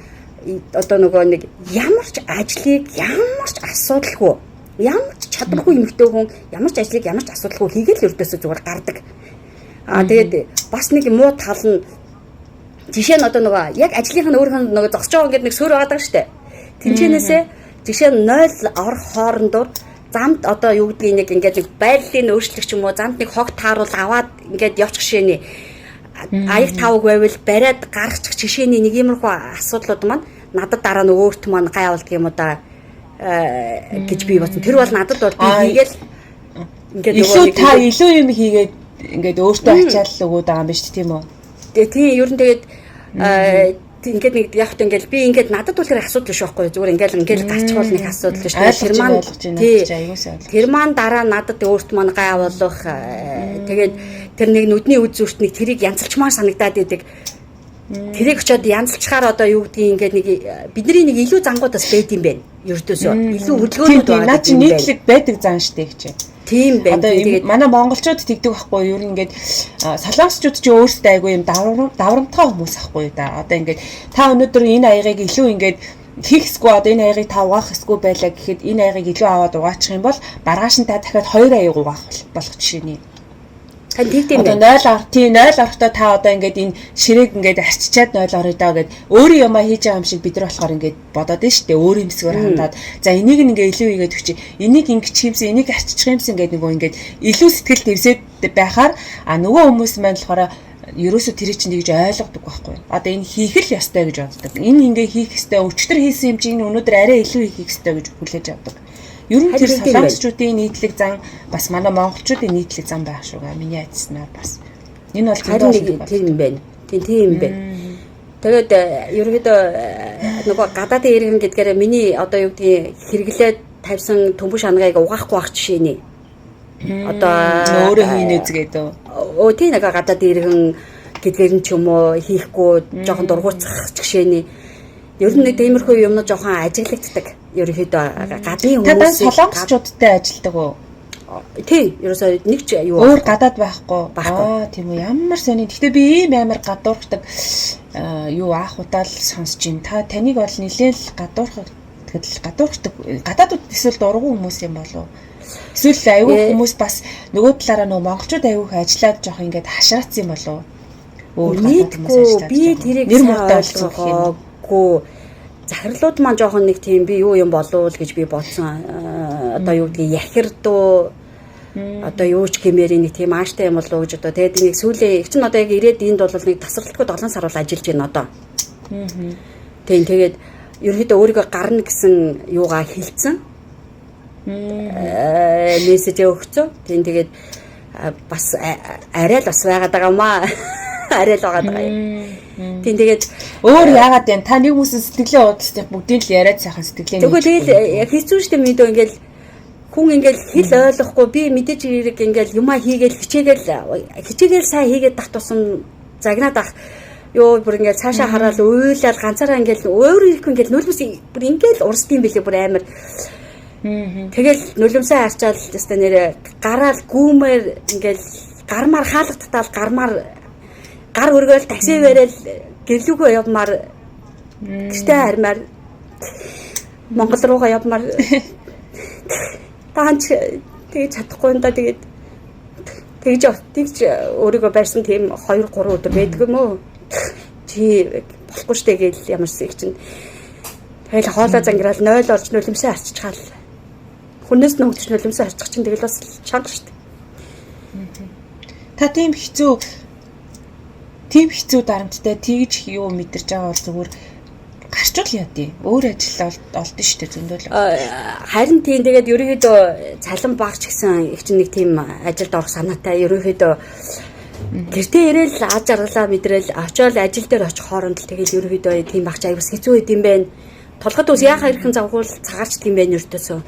одоо нөгөө нэг ямар ч ажлыг ямар ч асуудалгүй ямар ч чадваргүй эмэгтэй хүн ямар ч ажлыг ямар ч асуудалгүй хийгээл өрдөөсөө зүгээр гардаг. Тэгээд бас нэг муу тал нь жишээ нь одоо нөгөө яг ажлынх нь өөрийнх нь нөгөө зогсож байгаа ингээд нэг сөр байгаа шүү дээ. Тинчэнээсээ жишээ нь 0 орох хоорондоо замд одоо юу гэдгийг нэг ингээд нэг байрлалын өөрчлөлт ч юм уу замд нэг хог тааруул аваад ингээд явчих шээний аяг тавг байвал бариад гаргачих жишээний нэг иймэрхүү асуудлууд маань надад дараа нь өөрт маань гай авалдаг юм уу да гэж би бодсон. Тэр бол надад бол би хийгээл ингээд илүү та илүү юм хийгээд ингээд өөртөө ачаал өгөөд байгаа юм биш тийм үү? Тийм ер нь тэгээд ингээд нэг яг та ингээд би ингээд надад бол тэр асуудал биш байхгүй зүгээр ингээд гарчихвал нэг асуудал биш. Тэр маань дараа надад өөрт маань гай авуулах тэгээд тэр нэг нүдний үз зүрт нэг тэрийг янзлчмаар санагдаад идэг. Тэрийг очиод янзлчаар одоо юу гэдгийг ингээд нэг бидний нэг илүү зангуудаас байд юм байна. Ердөөсөө илүү хөдөлгөөнүүд байгаа. Наа чи нийтлэг байдаг зан штэ гэж. Тийм байна. Тэгээд манай монголчууд тэгдэг байхгүй юу? Ер нь ингээд солонгосчууд ч өөрсдөө айгүй юм даврамтгай хүмүүс ахгүй да. Одоо ингээд та өнөөдөр энэ аягийг илүү ингээд хийхсгүй одоо энэ аягийг та угаах хэсгүй байлаа гэхэд энэ аягийг илүү аваад угаачих юм бол маргааш нь та дахиад 2 аяг угаах болох жишээний. Тийм байна. 0 орохдоо та одоо ингээд энэ ширээг ингээд арчичаад 0 орё даа гэд өөрийн юмаа хийж байгаа юм шиг бид нар болохоор ингээд бодоод нь штэ өөрийн хэсгээр хандаад за энийг ингээд илүү хийгээд өгч энийг ингэж хиймсэн энийг арччих юмсэн гэдэг нөгөө ингээд илүү сэтгэл дэвсээд байхаар нөгөө хүмүүс маань болохоор ерөөсө тэр чинь тэгж ойлгодог байхгүй. Одоо энэ хийх л ёстой гэж боддог. Энэ ингээд хийх ёстой өчтөр хийсэн юм чинь өнөөдөр арай илүү хийх ёстой гэж хүлээж авдаг. Ер нь тэр солонгосчуудын нийтлэг зан бас манай монголчуудын нийтлэг зан байх шүүгээ миний айдснаар бас. Энэ бол тийм юм байна. Тийм байна. Тэгээд ерөөдөө нөгөө гадаадын иргэн гэдгээр миний одоо юу гэдгийг хэрэглээд тавьсан төмбөш ангаыг угаахгүй байх жишээний. Одоо өөрөө хийн үзгээд оо тийм нэг гадаадын иргэн гэдгээр нь ч юм уу хийхгүй жоохон дургуутсах жишээний. Ер нь нэг тиймэрхүү юмнууд жоохон ажиглагддаг. Ерөнхийдөө гадны хүмүүс солонгосчуудтай ажилдаг уу? Тийм, ерөөсөө нэг ч юу өөр гадаад байхгүй. Тийм үү. Ямар сони. Гэхдээ би ийм амар гадуурхдаг юу аах удаал сонсож байна. Таныг бол нэлээл гадуурхдаг. Гадаадууд эсвэл дургу хүмүүс юм болов уу? Эсвэл аюул хүмүүс бас нөгөө талаараа нөгөө монголчууд аюулх ажиллаад жоох ингээд хашаацсан юм болов уу? Нийтгүй би тэрийг ойлгоогүй. Захирлууд маань жоохон нэг тийм би юу юм болов уу гэж би бодсон. Одоо юу гэдгийг яхирдуу одоо юу ч гэмээр нэг тийм ааштай юм болов уу гэж одоо тэгээд нэг сүүлийн их ч одоо яг ирээд энд бол нэг тасралтгүй 7 сар бол ажиллаж байна одоо. Тэгээд ерөөдөө өөрийгөө гарна гэсэн юугаа хэлсэн. Мессеж өгцөө. Тэгээд бас арай л бас байгаад байгаа маа. Арай л байгаа даа. Тэгээд өөр яагаад вэ? Та нэг хүмүүсийн сэтгэлээ уудалцдаг бүгдийг л яриад сайхан сэтгэлээ. Тэгвэл хэцүү штэ мэдөө ингээл хүн ингээл хэл ойлгохгүй би мэдээж ирэг ингээл юмаа хийгээл хичээгээл сайн хийгээд тах тусам загнаад ах ёо бүр ингээл цаашаа хараад уйлаад ганцаараа ингээл өөр ирэхгүй ингээл нүлмс бүр ингээл урсдсан билээ бүр амар. Тэгэл нүлмсээ харчаал өстө нэрэ гараал гүүмээр ингээл гармаар хаалгаттал гармаар гар өргөөл такси барайл гэрлүүгөө явмаар гэртээ хармаар Монгол руугаа явмаар таанч тэгж чадахгүй энэ тэгээд тэгж өөрийгөө барьсан тийм 2 3 өдөр байдаг юм уу чи болохгүй штэ гэж ямарс их чинь тэгэл хоолой зангираал 0 орж нүлэмсээ арччихаал хүнээс нөгч нүлэмсээ арчих чинь тэгэл бас чанга штэ та тийм хэцүү дарамттай тэгж юу мэдэрч байгаа бол зүгээр гарчвал яа тий өөр ажил олдсон шүү дээ зөндөл. Харин тийм тэгээд ерөөхдөө цалин багч гэсэн их чинь нэг тийм ажилд орох санаатай ерөөхдөө гэртээ ирээл аз жаргалаа мэдрээл очиод ажил дээр очих хооронд л тэгээд ерөөхдөө тийм багч аяус хэцүү байд юм байна. Толгойд ус яхаа ирхэн завгуул цагаарч тийм байна өртөөсөө.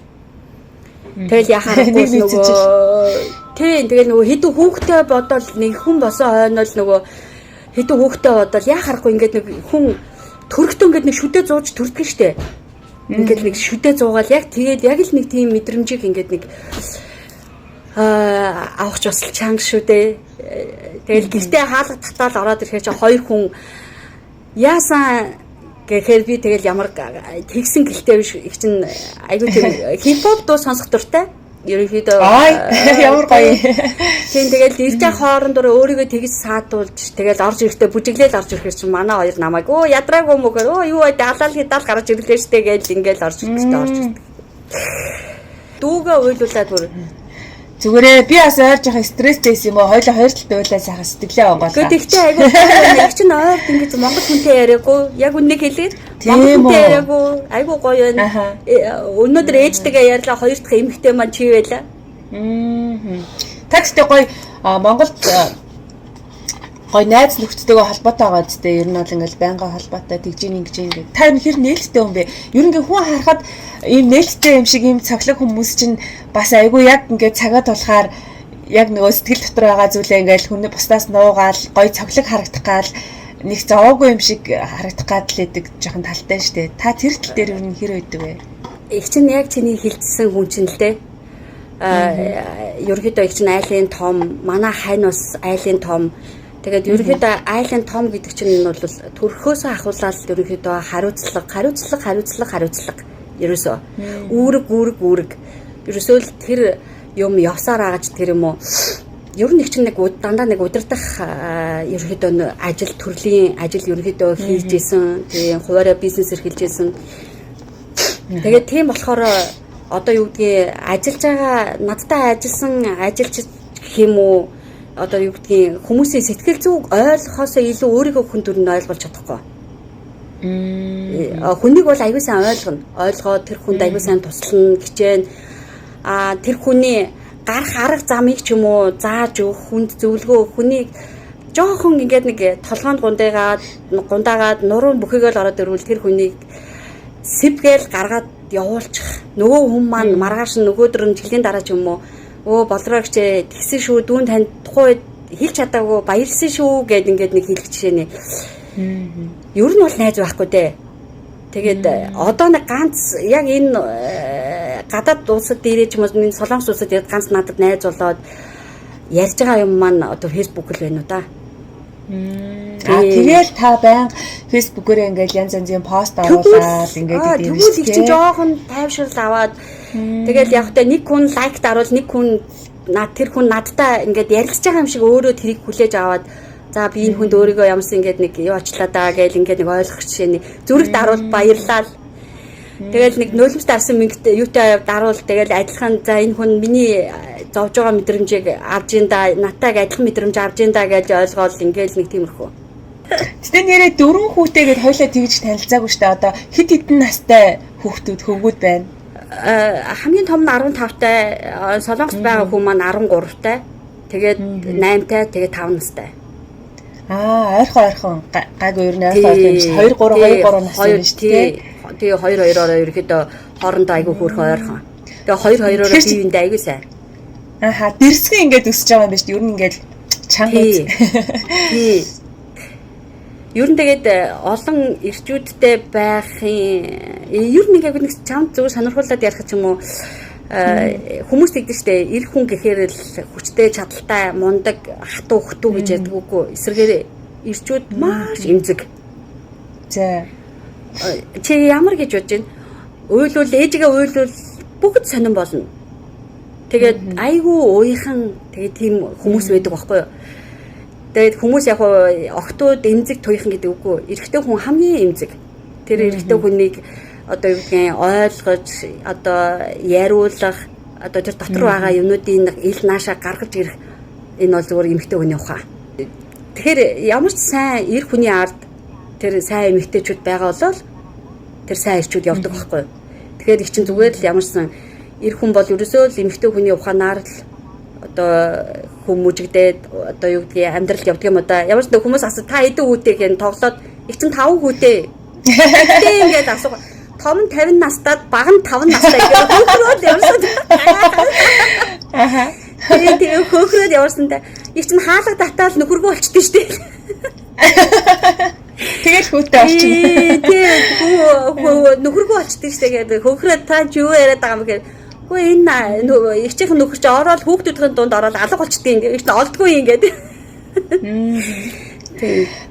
Тэгэл яхаарахгүй нөгөө тийм тэгэл нөгөө хэдэн хүүхдээ бодоод нэг хүн босоо хойноол нөгөө хэдэн хүүхдээ бодоод яхаарахгүй ингээд нэг хүн төрхтөө ингээд нэг шүдэ зууж төрдөг штэ. Ингээд нэг шүдэ зуугаал яг тэгээд яг л нэг тийм мэдрэмжийг ингээд нэг авахч бас чанга шүү дээ. Тэгэл гэртээ хаалга татаал ороод ирэхээр чи хоёр хүн яасан гэхээр би тэгэл ямар тэгсэн гэлтэй биш их чин айгуу тийм хипхоп дуу сонсох дуртай. Ерөнхийдөө ямар гоё. Тийм тэгэл ирж байгаа хоорондоо өөрийгөө тэгж саадуулж тэгэл орж ирэхдээ бүжиглээл орж ирэхээр чи манай хоёр намайг ядраагүй мөгөр юу бай далаал хидал гарч ирэхлээ штэ гэж ингээл орж ирэхдээ орж ирдэг. Дүүгээ уйлуулад бүр Зүгээрээ би бас ойрж байгаа стресстэй юм уу? Хоёлаа хоёр талд уйлаа сайхан сэтгэлээ онгоолаа. Гэхдээ айгуу яг чинь ойрд ингэж монгол хүнтэй яриаггүй яг үннийг хэлээд монгол хүнтэй яриаггүй айгуу гоё байна. Өнөөдөр ээжтэйгээ ярьлаа хоёр дахь эмэгтэй маань чи байлаа. Такстэй гоё Монголд гоё найз нөхдөдөө холбоотой байгаа зү ер нь бол ингээл байнга холбоотой тэгж ингэж ингэ. Та хэр нээлттэй юм бэ? Ер нь хүн харахад ийм нээлттэй юм шиг ийм цоглог хүмүүс чинь бас айгүй яг ингээд цагаад болохоор яг нөгөө сэтгэл дотор байгаа зүйлээ ингээл хүн бусдаас нуугаал гоё цоглог харагдах гал нэг зовоогүй юм шиг харагдах гад л эдэг жоохон талтай штэ. Та тэр тал дээр ер нь хэр байдаг вэ? Их чинь яг чиний хэлсэн хүн чинь л дээ. Ерөнхийдөө их чинь айлын том, манай хань бас айлын том. Тэгээд ерөнхийдөө айлын том гэдэг чинь бол төрхөөсөө ахуулаад ерөнхийдөө хариуцлага ерөөсөө үүрэг ерөөсөө л тэр юм явсаар агаж тэр юм уу ер нь их чинь нэг дандаа нэг удирдах ерөнхийдөө ажил төрлийн ажил ерөнхийдөө хийж исэн тийм хуваараа бизнесээр хийж исэн. Тэгээд тийм болохоор одоо юу гэдгийг ажиллаж байгаа надтай ажилласан ажилч гэх юм уу одоо юу гэдгийг хүмүүсийн сэтгэл зүг ойлгохоосоо илүү өөрийгөө хүн дүр нь ойлгуулж чадахгүй. Хүнийг бол аягүй сайн ойлгоод тэр хүнд аягүй сайн туслана хичээн тэр хүний гарах арга замыг ч юм уу зааж өгөх хүнд зөвлөгөө хүнийг жоохон ингээд нэг толгоонд гундаагаад нуруу бүхийгөө л ороод ирвэл тэр хүнийг сэвгээл гаргаад явуулчих нөгөө хүн маань маргааш нөгөөдөр нь жилийн дараа ч юм уу болрооч тэгсэн шүү дүүн танд тухай хэлж чадаагүй баярлсан шүү гэд ингээд нэг хэлэх жишээ нэ. Ер нь бол найз байхгүй дээ. Тэгээд одоо нэг ганц яг энэ гадаад улсад дээрээ ч юм уу энэ солонгос улсад яг ганц надад найз болоод ярьж байгаа юм маань одоо фэйсбүүк л байна уу да. Тэгэл та байнга фэйсбүүкээр ингээд янз янзын пост оруулаад ингээд идэв шүү. Тэгвэл чинь жоохон тайвшрал аваад тэгэл яг та нэг хүн лайк даруул нэг хүн тэр хүн надтай ингээд ярилцж байгаа юм шиг өөрөө тэрийг хүлээж аваад за би энэ хүнд өөрийгөө ямарсан ингээд нэг юу очлаа да гэж ингээд нэг ойлгох жишээ нь зүрх даруул баярлал. Тэгэл нэг нулимс дарсан мөнгөтэй юутай даруул тэгэл адилхан за энэ хүн миний зовж байгаа мэдрэмжийг авж ин да натайг адилхан мэдрэмж авж ин да гэж ойлгоод ингээд нэг тиймэрхүү. Тэгтээ нэрээ 4 хүүтэйгээд хоёлаа тэгж танилцаагүй штэ одоо хэд хэдэн настай хүүхдүүд байна. Хамгийн том нь 15-тай, Солонгост байгаа хүн маань 13-тай, тэгээд 8-тай, тэгээд 5 настай. Ойрхон гайгүй ер нь ойрхон юм шүү. 2 3 нас юм шүү дээ. Тэгээ 2-2-ороо ерөөдөө хоорондоо айгүй хөөрхөн ойрхон. Тэгээ 2-2-ороо биеинд айгүй сайн. Дэрсгэн ингээд өсөж байгаа юм байна шүү. Ер нь ингээд чанга. Тий. Ер нь тэгээд олон ирчүүдтэй байхын ер нь ингээд нэг чамд зүгээр сонирхуулаад ярих ч юм уу хүмүүс тэгдэг штэ эр хүн гэхээр л хүчтэй чадaltaй мундаг хатуу хөтүү гэж яддаг үгүй эсрэгээр ирчүүд маш эмзэг. За чи ямар гэж бодож байна? Уйлвал ээжигээ уйлвал бүгд сонирн болно. Тэгээд айгүй ууйхан тэгээд тийм хүмүүс байдаг байхгүй юу? Тэгээд хүмүүс яг октод эмзэг туйхан гэдэг үгүй эрэгтэй хүн хамгийн эмзэг. Тэр эрэгтэй хүнийг одоо юу гэдгийг ойлгож одоо яриулах одоо тэр дотор байгаа юмнуудын ил наашаа гаргаж ирэх энэ бол зөвхөн эмэгтэй хүний ухаан. Тэгэхээр ямар ч сайн эр хүний ард тэр сайн эмэгтэйчүүд байгаа болол тэр сайн ирчүүд явдаг байхгүй. Тэгэхээр их чинь зүгээр л ямарсан эр хүн бол ерөөсөө л эмэгтэй хүний ухаанаар л одоо хүмүүжигдээд одоо юу гэдгийг амьдрал явдаг юм да. Ямар ч нэг хүмүүс асуу та хэдэн хүүтэй гэн тоглоод их чинь 5 хүүтэй. Тэгтээ ингээд асуу том нь 50 настад баг нь 5 настай гэх хөөхрөөд явсан. Тэгээд хөөхрөөд явсандаа их чинь хаалга татаал нөхөргөө болчихдээ штэ. Тэгэл хүүтэй болчихно. Тэгээд нөхөргөө болчихдээ штэ гэдэг хөөхрөөд та ч юу яриад байгаа юм гэхээр Үгүй энэ ичийнхэн нөхөр чи ороод хүүхдүүдийн дунд ороод алга болчдгийг ингэ олдгүй ингээд.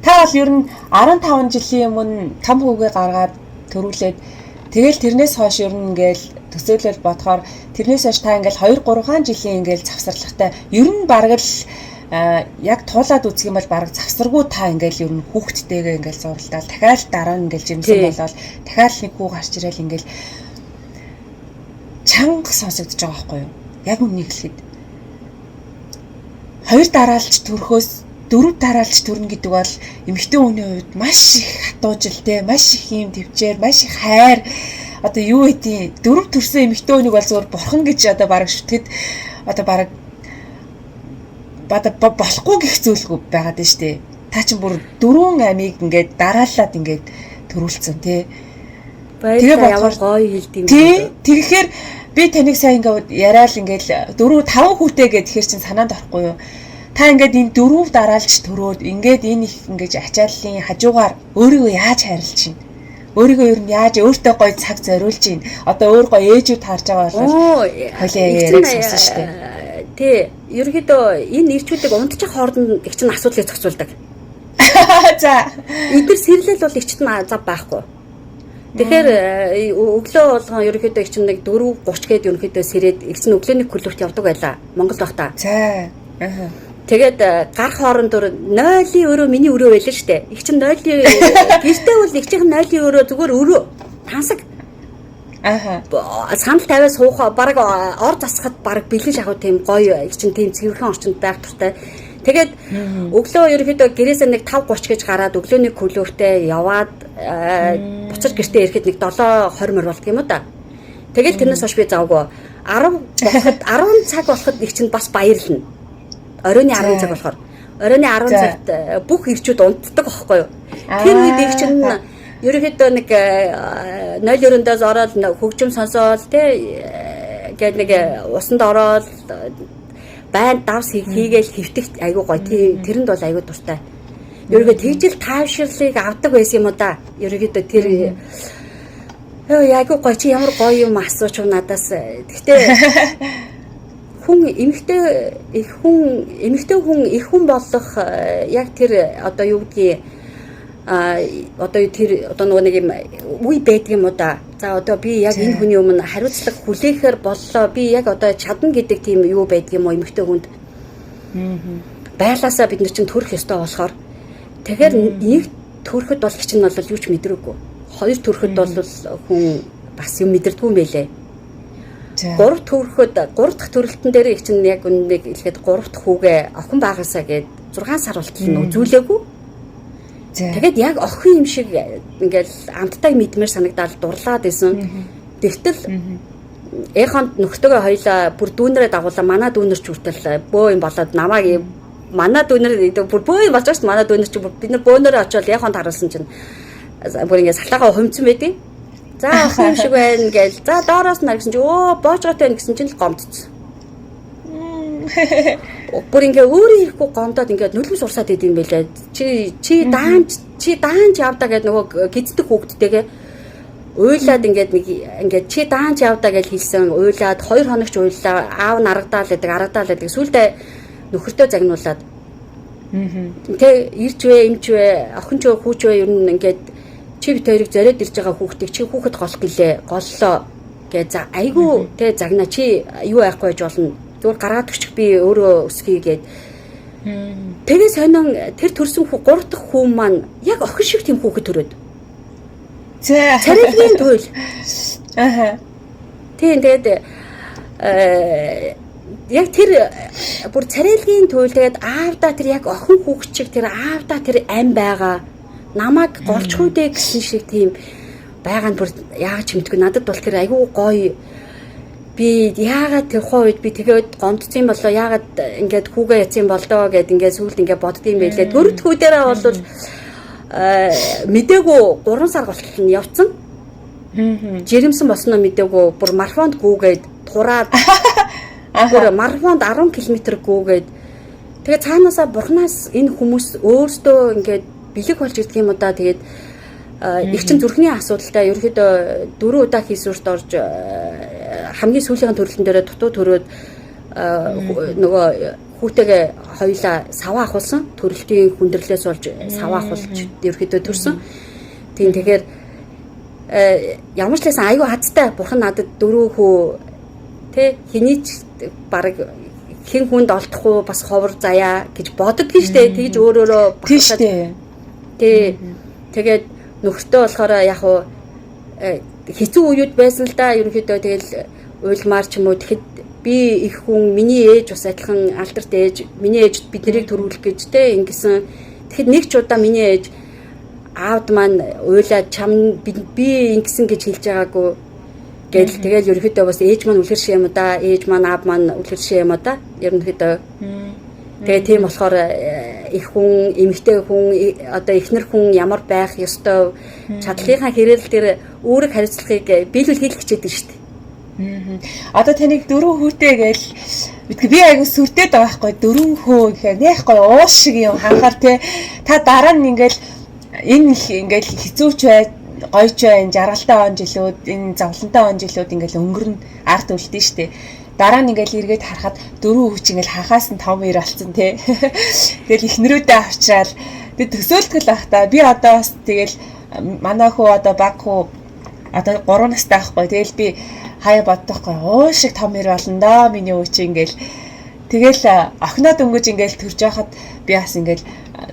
Та бол ер нь 15 жилийн өмнө том хүүгээ гаргаад төрүүлээд тэгэл тэрнээс хойш ер нь ингээл төсөөлөл бодохоор тэрнээс хойш та ингээл 2-3 жилийн ингээл завсралхтай ер нь бараг л яг туулаад үзэх юм бол бараг завсаргүй та ингээл ер нь хүүхдтэйгээ ингээл зурлалаа дахиад дараа нь ингээл жимсэн болоод дахиад нэг хүү гарч ирэл ингээл чанга сонсогдож байгаа байхгүй юу? Яг үнийг хэлэхэд 2 дараалж төрөхөөс 4 дараалж төрнө гэдэг бол эмэгтэй хүний хувьд маш их хатуужил маш их юм төвчээр маш их хайр одоо юу гэдгийг 4 төрсөн эмэгтэй хүнийг бол зөвхөн бурхан гэж одоо бараг шүтгэд одоо бараг болохгүй гэх зүйлгүй байгаад байна шүү дээ. Та чинь бүр 4 амийг ингээд дараалаад ингээд төрүүлсэн тий. Тэгээ ямар гоё хэлдэм бэ. Тэгэхээр би таныг сайн ингээд яриад ингээд 4 5 хүүтэй гэхээр чинь санаанд орохгүй юу? Та ингээд энэ 4 дараалж төрөөд ингээд энэ их ингээд ачааллын хажуугаар өөрийгөө яаж хайрлж чинь? Өөрийгөө ер нь яаж өөртөө гоё цаг зориулж чинь? Одоо өөр гоё ээжүүд харж байгаа бол хойлоо яриад сонсон шүү дээ. Тий, ерөнхийдөө энэ ирчүүдийг унтчих хооронд их чинь асуудлыг зохицуулдаг. За. Эдгээр сэрлэл бол их чинь зав байхгүй. Тэгэхээр өглөө болгон ерөнхийдөө их чинь нэг 4:30 гээд ерөнхийдөө сэрээд их чинь өглөөний клубт явдаг байлаа. Монголд байхдаа. За. Тэгээд гарах хооронд 0-ийн өрөө миний өрөө байлаа шүү дээ. Их чинь 0-ийн гэртээ бол их чинь 0-ийн өрөө зүгээр өрөө тансаг. Санал тавиа суух баг ор засахад баг бэлэн шахуу тийм гоё их чинь тийм цэвэрхэн орчинд байх туфтай. Тэгээд өглөө ерөнхийдөө гэрээсээ нэг 5:30 гэж гараад өглөөний клубтээ яваад буцаж гэртээ ирэхэд нэг 7:20 мөр болдго юм уу да. Тэгэл тэрнээс хойш би завгүй 10 цаг болоход их чинь бас баярлна. Оройны 10 цаг болохоор. Оройны 10 цагт бүх ирчүүд унтдаг байхгүй юу? Тэр үед их чинь ерөнхийдөө нэг 0-9-дээс ороод хөгжим сонсоол тий гээд нэг усанд ороод байн давс хийгээл хөвтөгт айгуу гоё тэрэнд бол айгуу дуртай. Ерөнхийдөө тэгжил таавширлыг авдаг байсан юм уу да. Ерөнхийдөө тэр айгуу гоё чи ямар гоё юм асууч надаас. Гэхдээ хүн эмэгтэй хүн их хүн болох яг тэр одоо юу гэдгийг одоо нөгөө нэг юм үе байдаг юм уу да. За одоо би яг энэ хүний өмнө хариуцлага хүлээхээр боллоо. Би яг одоо чадна гэдэг тийм юу байдаг юм уу эмэгтэй хүнд. Байглаасаа бид нар чинь төрөх ёстой болохоор. Тэгэхээр нэг төрөхөд бол чинь бол юу ч мэдрээгүй. Хоёр төрөхөд бол хүн бас юм мэдэрдэггүй юм байлээ. 3 дахь төрөлтөн дээр их чинь яг үннийг хэлэхэд 3 дахь хүүгээ охин байгаасаа гээд 6 сар болтол нь үзүүлээгүй. Тэгээд яг охин юм шиг ингээл амттай мэдмээр санагдаад дурлаад исэн. Тэгтэл эхонд нөхдөөгөө хоёлаа бүр дүүнэрээ дагуулаа. Манай дүүнэр ч үртэл бөө юм болоод намайг манай дүүнэр бүр бөө юм болж байгаа шүү. Манай дүүнэр ч бид нар бөөнөрөө очиод эхонд харуулсан чинь бүр ингээд салтаагаа хумцсан байдیں۔ За охин юм шиг байна гээл. За доороос нар гэсэн чинь боожгоотой байна гэсэн чинь л гомдсон. Бүр ингээ өөрөө ирэхгүй гомдоод ингээ нүлмс урсаад идэм байлаа. Чи даанч явдаа гэдэг нөгөө гиздэг хүүхдтэйгээ уйлаад ингээд чи даанч явдаа гэж хэлсэн. Уйлаад 2 хоногч уйллаа. Аав нарагдаал гэдэг. Сүүлдээ нөхөртөө загнуулаад. Тэ ирж вэ, эмч вэ, охин ч вэ, хүүч вэ ер нь ингээд чи бит хоёрыг зориод ирж байгаа хүүхдийг чи хүүхэд голох гэлээ. Голлоо гэ за айгүй тэ загнаа чи юу байхгүй байж болно. Зүгээр гаргаад өччих би өөрөө өсгий гээд. Тэгээ сонин тэр төрсөн 3 дахь хүн маань яг охин шиг тийм хүүхэд төрөөд. Царайлгийн туйл. Тийм тэгээд яг тэр бүр царайлгийн туйл тэгээд аавда тэр яг охин хүүхэд шиг тэр аавда тэр ам байгаа. Намайг голчгүй дээ гэсэн шиг тийм байгаа нь бүр яагаад ч мэдгүй надад бол тэр айгүй гоё. Би яагаад тэр хувьд би тэгээд гомдсон болоо яагаад ингээд хүүгээ яцсан болдоо гэд ингээд сүлд ингээд боддгийм байлээ. Дөрөвд хүү дээрээ бол мдээгүй 3 сар болтол нь явцсан. Жирэмсэн болсноо мдээгүй бүр марафонд гүүгээд тураад бүр марафонд 10 км гүүгээд тэгээд цаанаасаа бурхнаас энэ хүмүүс өөрсдөө ингээд бэлэг болж ирдэг юм уу да. Тэгээд их чин зүрхний асуудалтай ерөөхдөө 4 удаа хийсвэрт орж хамгийн сүүлийн төрлөн дээр дутуу төрөөд нөгөө хүүтэйгээ хоёулаа саваа ахуулсан. Төрөлтийн хүндрэлээс болж саваа ахуулж ерөөхдөө төрсөн. Тийм тэгэхээр ямар ч лсэн аюу хацтай бурхан надад 4 хүү тэ хэний ч баг хэн хүнд олдохгүй бас ховор заяа гэж боддгийн штэ. Тэгж өөрөөрөө тийм штэ. Тэгээд нөхөртөө болохоор яг уу хэцүү үеуд байсан л да. Ерөнхийдөө тэгэл уйлмаар ч юм уу тэгэхэд би их хүн миний ээж бас адилхан алдарт ээж миний ээж бид нарыг төрүүлэх гэж те ингэсэн. Тэгэхэд нэг ч удаа миний ээж аавд маань уйлаад чам би ингэсэн гэж хэлж байгаагүй гэл тэгэл ерөнхийдөө бас ээж маань үлгэр шиг юм да. Ээж маань аав маань үлгэр шиг юм да. Ерөнхийдөө тэгээ тийм болохоор их хүн эмэгтэй хүн одоо эхнэр хүн ямар байх ёстой чадлынхаа хэрэгэл дээр өөрийг хариуцлагыг биелүүл хийх хичээдэг шүү дээ. Одоо таныг 4 хүүтэй гээл би айгу сүрдээд байгаа байхгүй 4 хөө гэхээр нэх гоё уус шиг юм ханхаар те та дараа нь ингээл энэ ингээл хэцүүч бай гойч бай жаргалтай он жилүүд энэ завлантай он жилүүд ингээл өнгөрн арт үлдэн штэ дараа нь ингээл эргээд харахад 4 хүүч ингээл хахаас нь 5 2 болсон те тэгэл ихнэрүүдээ авчраал тэг төсөөлтгөл байх та би одоо бас тэгэл манай хүү одоо баг хүү одоо 3 настай байхгүй тэгэл би хаяа боддохгүй уу шиг том ир болно да миний өвч ингээл тэгэл охиноо дөнгөж ингээл төрж байхад би бас ингээл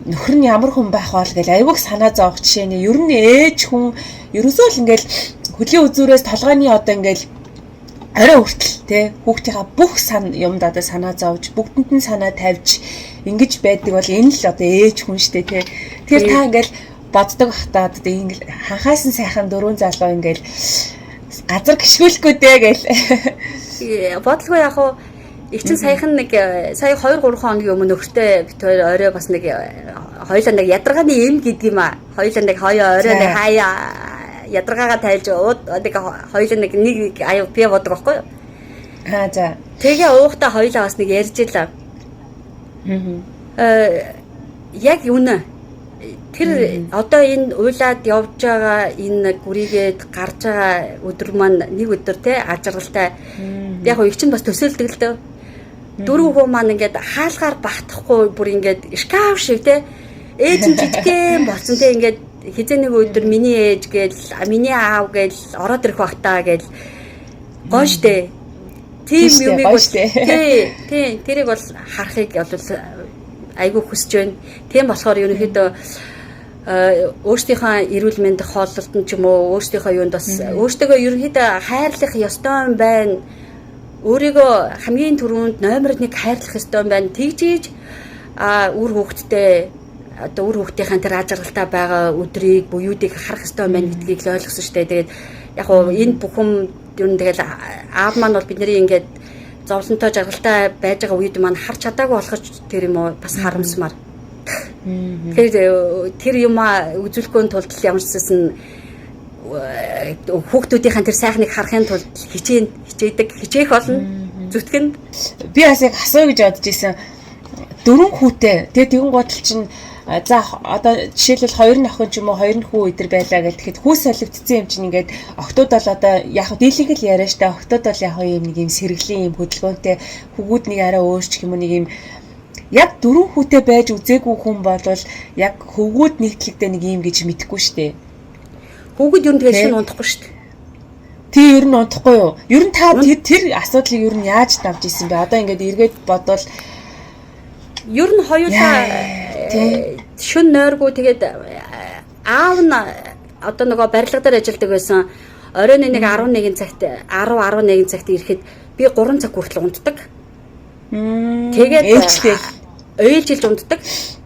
нөхөр нь ямар хүн байх бол гэл айгуух санаа зовох жишээ нь ер нь ээж хүн ерөөсөө л ингээл хөдлийн үзүүрээс толгойн одоо ингээл орой хүртэл те хүүхдийнхаа бүх юмд одоо санаа зовж бүгдэнд нь санаа тавьж ингэж байдаг бол энэ л одоо ээж хүн штэ те тэр та ингээл боддог бахтаа одоо ингээл ханхаас нь сайхан 4 залуу ингээл газар гიშгүүлэхгүй дээ гээл. Бодлого яг уу их чинь саяхан нэг сая 2 3 хоногийн өмнө нөхөртэй бит хоёр орой бас нэг хоёулаа нэг ядаргааны эм гэдэг юм аа. Хоёулаа нэг орой нэг хаяа ядаргаагаа тайлж нэг хоёулаа нэг аюу би бодог байхгүй юу? За. Тэгээ уухта хоёулаа бас нэг ярьж илаа. Яг юунаа тэр одоо энэ уйлаад явж байгаа энэ гүрийгээд гарч байгаа өдөр маань нэг өдөр те ажралтай. Яг их чинь бас төсөөлдөг л дөө. 4 хүү маань ингээд хаалгаар багтахгүй бүр ингээд шкаф шиг те ээж нь жижигхэн болсон те ингээд хизээ нэг өдөр миний ээж гээл миний аав гээл ороод ирэх багтаа гээл гоё штэ. Тийм юм бол тий тэрийг бол харахыг бол айгүй хүсэж байна. Тийм болохоор ерөнхийдөө өөрсдийнхөө эрүүл мэндийн хооллолтод ч юм уу өөрсдийнхөө юунд бас өөртөөгөө ерөнхийдөө хайрлах ёстой юм байна. Өөрийгөө хамгийн түрүүнд номер 1 хайрлах ёстой юм байна. Тэгжиж үр хүүхдтэй одоо үр хүүхдийн тэр ажиргалтай байгаа өдрийг буюудыг харах ёстой юм байна гэдгийг л ойлгосон шүү дээ. Тэгээд яг уу энэ бүхэн ер нь тэгэл аав маань бол бидний ингээд зовлонтой жаргалтай байж байгаа үед маань харж чадаагүй болох ч тэр юм уу бас харамсмаар. Тэр юм үзүүлэхгүй тулд ямар ч зүйл хүүхдүүдийн тэр сайхныг харахын тулд хичээх болно зүтгэн. Би бас яг асуу гэж бодож исэн 4 хүүтэй тэгэн гутал чинь за одоо жишээлбэл 2 охин ч юм уу 2 хүү өдр байлаа гэх тэгэхэд хүү солигдсон юм чинь ингээд охтууд бол одоо яг дийлийг л яриа штэ охтууд бол яг юм нэг юм сэргэлийн юм хөдөлгөөнтэй хүүгүүд нэг арай өөрч юм нэг юм яг 4 хүүтэй байж үзээгүй хүн бол яг хөвгүүд нийтлэгдээ нэг юм гэж мэдэхгүй штэ. Хүүгүүд ер нь тэгээд шинэ унтахгүй штэ. Тий ер нь унтахгүй юу? Ер нь та тэр асуудлыг ер нь яаж давж исэн бэ? Одоо ингээд эргээд бодвол ер нь хоёулаа шүн нойргүй тэгээд аав нь одоо нөгөө барилга дээр ажилладаг байсан. Оройн нэг 11 цагт 10-11 цагт ирэхэд би 3 цаг хүртэл унтдаг. Тэгээд ээлжилж унтдаг.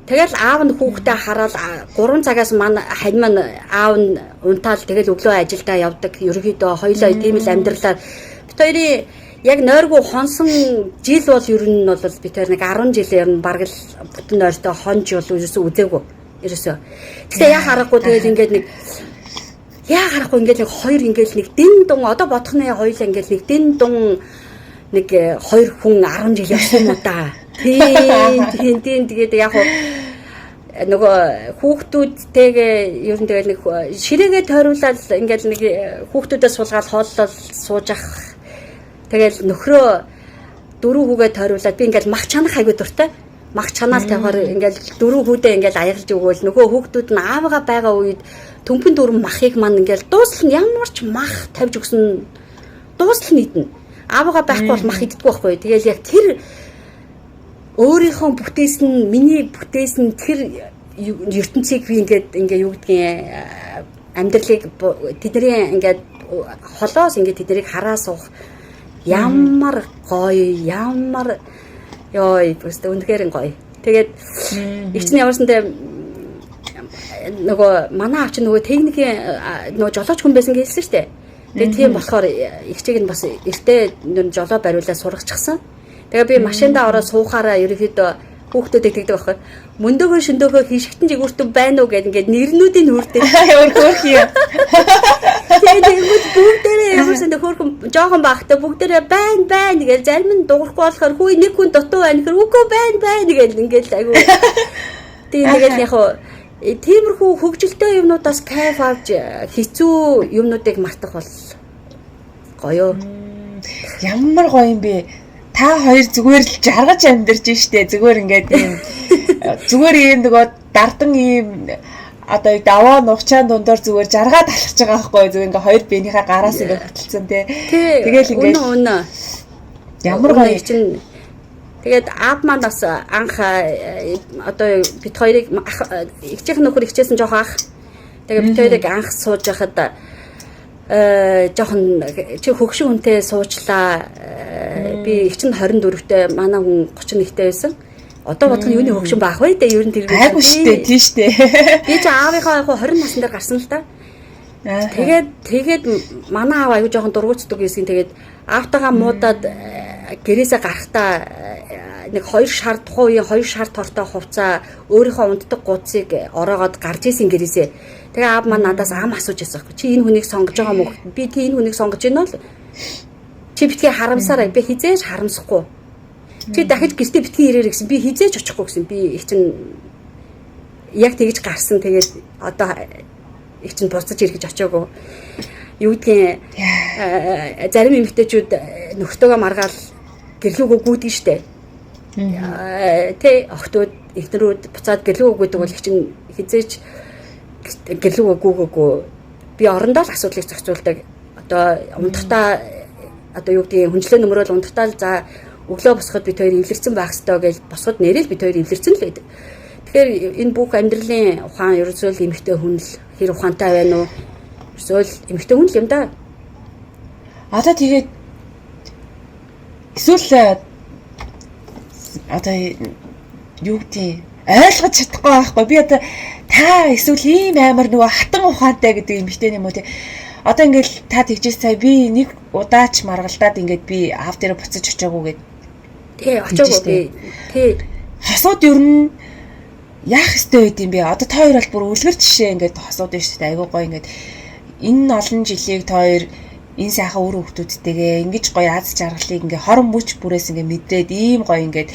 Тэгэл аав нь хүүхдээ хараад 3 цагаас хань маань аав нь унтаал тэгэл өглөө ажилдаа явдаг. Ерөнхийдөө хоёулаа тийм л амьдралаар бит хоёрын яг нойргүй хонсон жил бол ер нь бол бит хоёр нэг 10 жилээр нь бараг л бүтэн нойртой хонж бол ерөөсөө үзээгүй. Ерөөсөө. Гэтэ яа харахгүй тэгэл ингээд нэг яа харахгүй ингээд нэг хоёр ингээд нэг дин дун одоо бодохны хоёулаа ингээд нэг дин дун нэг 2 хүн 10 жил явсан юм да. Тийм тэгээд яг нөгөө хүүхдүүдтэйгээ ер нь тэгэл нэг ширээгээ тойруулаад ингээд нэг хүүхдүүдээс суулгаад хооллол сууж ах Тэгэл нөхрөө 4 хүүгээ тойруулаад би ингээл мах чанах хайгуу дуртай. Мах чанаал тавихаар ингээл 4 хүүдээ ингээл аягалж өгөөл нөгөө хүүхдүүд нь аавгаа байгаа үед төмпөн дөрөв махыг маань ингээл дуусал нь ямар ч мах тавьж өгсөн дуусал нь идэнэ. Аавгаа байхгүй бол мах иддэггүй байхгүй. Тэгэл яг тэр өөрийнхөө бүтээсэн миний бүтээсэн тэр ертөнцийг би ингээ юу гэдгийг амьдралыг тэдний ингээд холоос ингээд тэднийг хараа суух ямар гоё ямар ёо просто үнэхээр гоё. Тэгээд их чинь яваасантай нөгөө манай авч нөгөө техникийн нөгөө жолооч хүн байсан гэж хэлсэн шүү дээ. Тэгээд тийм болохоор ихчийг нь бас эртээ жолоо бариулаад сургачихсан. Тэгээ би машиндаа ороод суухаараа ерөөхдөө хүүхдүүдэд тэгдэг байхгүй. Мөндөөгөө шөндөөгөө хишгтэн жигүүртэн байна уу гэд ингээд нэрнүүдийн хүрдэг. Өөр хөөх юм. Тэгээд бүгдээрээ ямарсанд хөөрхөн жоохон багтаа бүгдээрээ байна гэж зарим нь дуурахгүй болохоор хүй нэг хүн дутуу байна гэхээр үгүй байна гэж ингээд айгу. Тэгээд яг хоо тиймэрхүү хөгжилтэй юмнуудаас кайф авч хэцүү юмнуудыг мартах бол гоё. Ямар гоё юм бэ? Та хоёр зүгээр л жаргаж амьдарч штэ. Зүгээр ингээд юм зүгээр ийм нөгөө дардан ийм одоо даваа нухчаан дундор зүгээр жаргаад алхаж байгаа байхгүй зүгээр ингээ хоёр биенийхээ гараас ингээ хөтөлцөн тий. Тэгэл ингээ үнэ ямар гоё чинь тэгээд аав маань бас анх одоо бит хоёрыг ихчийнх нөхөр ихчээсэн жоох ах. Тэгээд бит хоёрыг анх сууж байхад жоохон чи хөгшин хүнтэй суучлаа. Би их чинь 24-тэй манай хүн 31-тэй байсан. Одоо бодох нь юуны хөгшин баах вэ дээ? Ер нь тэр айгу штэ тий штэ. Би чи аавынхаа яг 20 насны дээр гарсан л да. Тэгээд манай аав аюу жоохон дургуутдаг гэсэн. Тэгээд аавтайгаа муудаад гэрээсээ гарахтаа нэг 2 шар тухайн үеийн 2 шар тортой хувцаа өөрийнхөө унддаг гудсыг ороогоод гарч исэн гэрээсээ. Тэгээ аав маань надаас ам асууж байсан. Чи энэ хүнийг сонгож байгаа мó? Би тий энэ хүнийг сонгож байна л. Чи битгий харамсаарай. Би хизээж харамсахгүй. Чи дахиж гэртээ битгий ирээрэй гэсэн. Би хизээж очихгүй гэсэн. Би их чинь яг тэгж гарсан. Тэгээд одоо их чинь буцаж иргэж очиагүй. Юу гэдгийг зарим эмэгтэйчүүд нөхтөөгөө маргаал гэрлүүгөө гүйдэг штэ. Тэ охтууд эхнэрүүд буцаад гэрлүүгөө гүйдэг бол их чинь хизээж гэрлүүгөө гүйгээгүй. Би орондоо л асуудлыг зохицуулдаг. Одоо унтахтаа одоо юу гэдгийг хүнчлээ нөмрөөл унтахтаа л за өглөө босоход бид хоёр эвлэрсэн байх ёстой гэж босоход нэрэл бид хоёр эвлэрсэн л байдаг. Тэгэхээр энэ бүх амьдралын ухаан ерөөсөө л эмэгтэй хүн л хэр ухаантай байна уу? Ерөөсөө л эмэгтэй хүн л юм да. Одоо тэгээд эсвэл одоо юу гэдгийг ойлгож чадахгүй байхгүй. Би одоо та эсвэл ийм амар нөгөө хатан ухаантай гэдэг эмэгтэй юм уу те. Одоо ингээл та тэгжээс сая би нэг удаач маргалдаад ингээд би аав дээр буцаж очиагүй гэд. Тий, очиагүй би. Тий. Хосууд ер нь яах ёстой байд юм бэ? Одоо та хоёр бол бүр үлгэр жишээ ингээд хосууд байна шүү дээ. Айгуу гоё ингээд энэ олон жилийг та хоёр энэ сайхан үр хөвгтүүдтэйгээ ингэж гоё аз жаргалыг ингээ хорон мөч бүрээс ингээ мэдрээд ийм гоё ингээд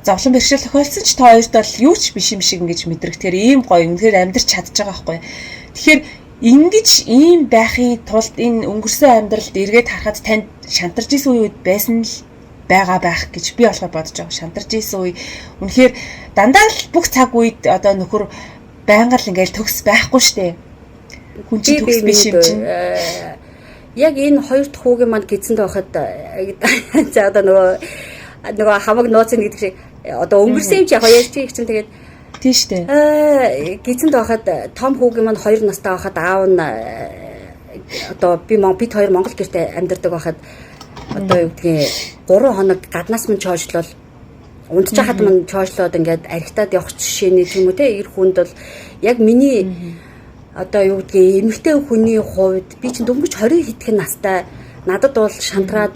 зовлон бэрхшээл тохиолдсон ч та хоёрт бол юу ч биш юм шиг ингэж мэдрэгдэхээр ийм гоё үнэхээр амьдарч чадж байгаа байхгүй. Тэгэхээр ингэж ийм байхын тулд энэ өнгөрсөн амьдралд эргээд харахад танд шантарч исэн үед байсан л байгаа байх гэж би болохоор бодож байгаа. Шантарч исэн үе үнэхээр дандаа л бүх цаг үед одоо нөхөр байнга л ингээл төгс байхгүй штэ. Хүн чинь төгс биш юм чинь. Яг энэ хоёр дахь хүүгийн манд гидсэнд байхад за одоо нөгөө хамаг нууцын гэдэг шиг одоо өнгөрсөн юм чи яг яаж чи их чинь тэгээд тий штэ. Гидсэнд байхад том хүүгийн манд 2 настай байхад аав нь одоо бид хоёр Монгол гэртээ амьдардаг байхад одоо юу гэдгийг 3 хоног гаднаас мань чойжлол унтж хахад мань чойжлоод ингээд архитаад явах жишээний ч юм уу те эр хүнд бол яг миний одоо юу гэдгийг эмэгтэй хүний хувьд би чинь дөнгөж 20 хэдхэн настай надад бол шантраад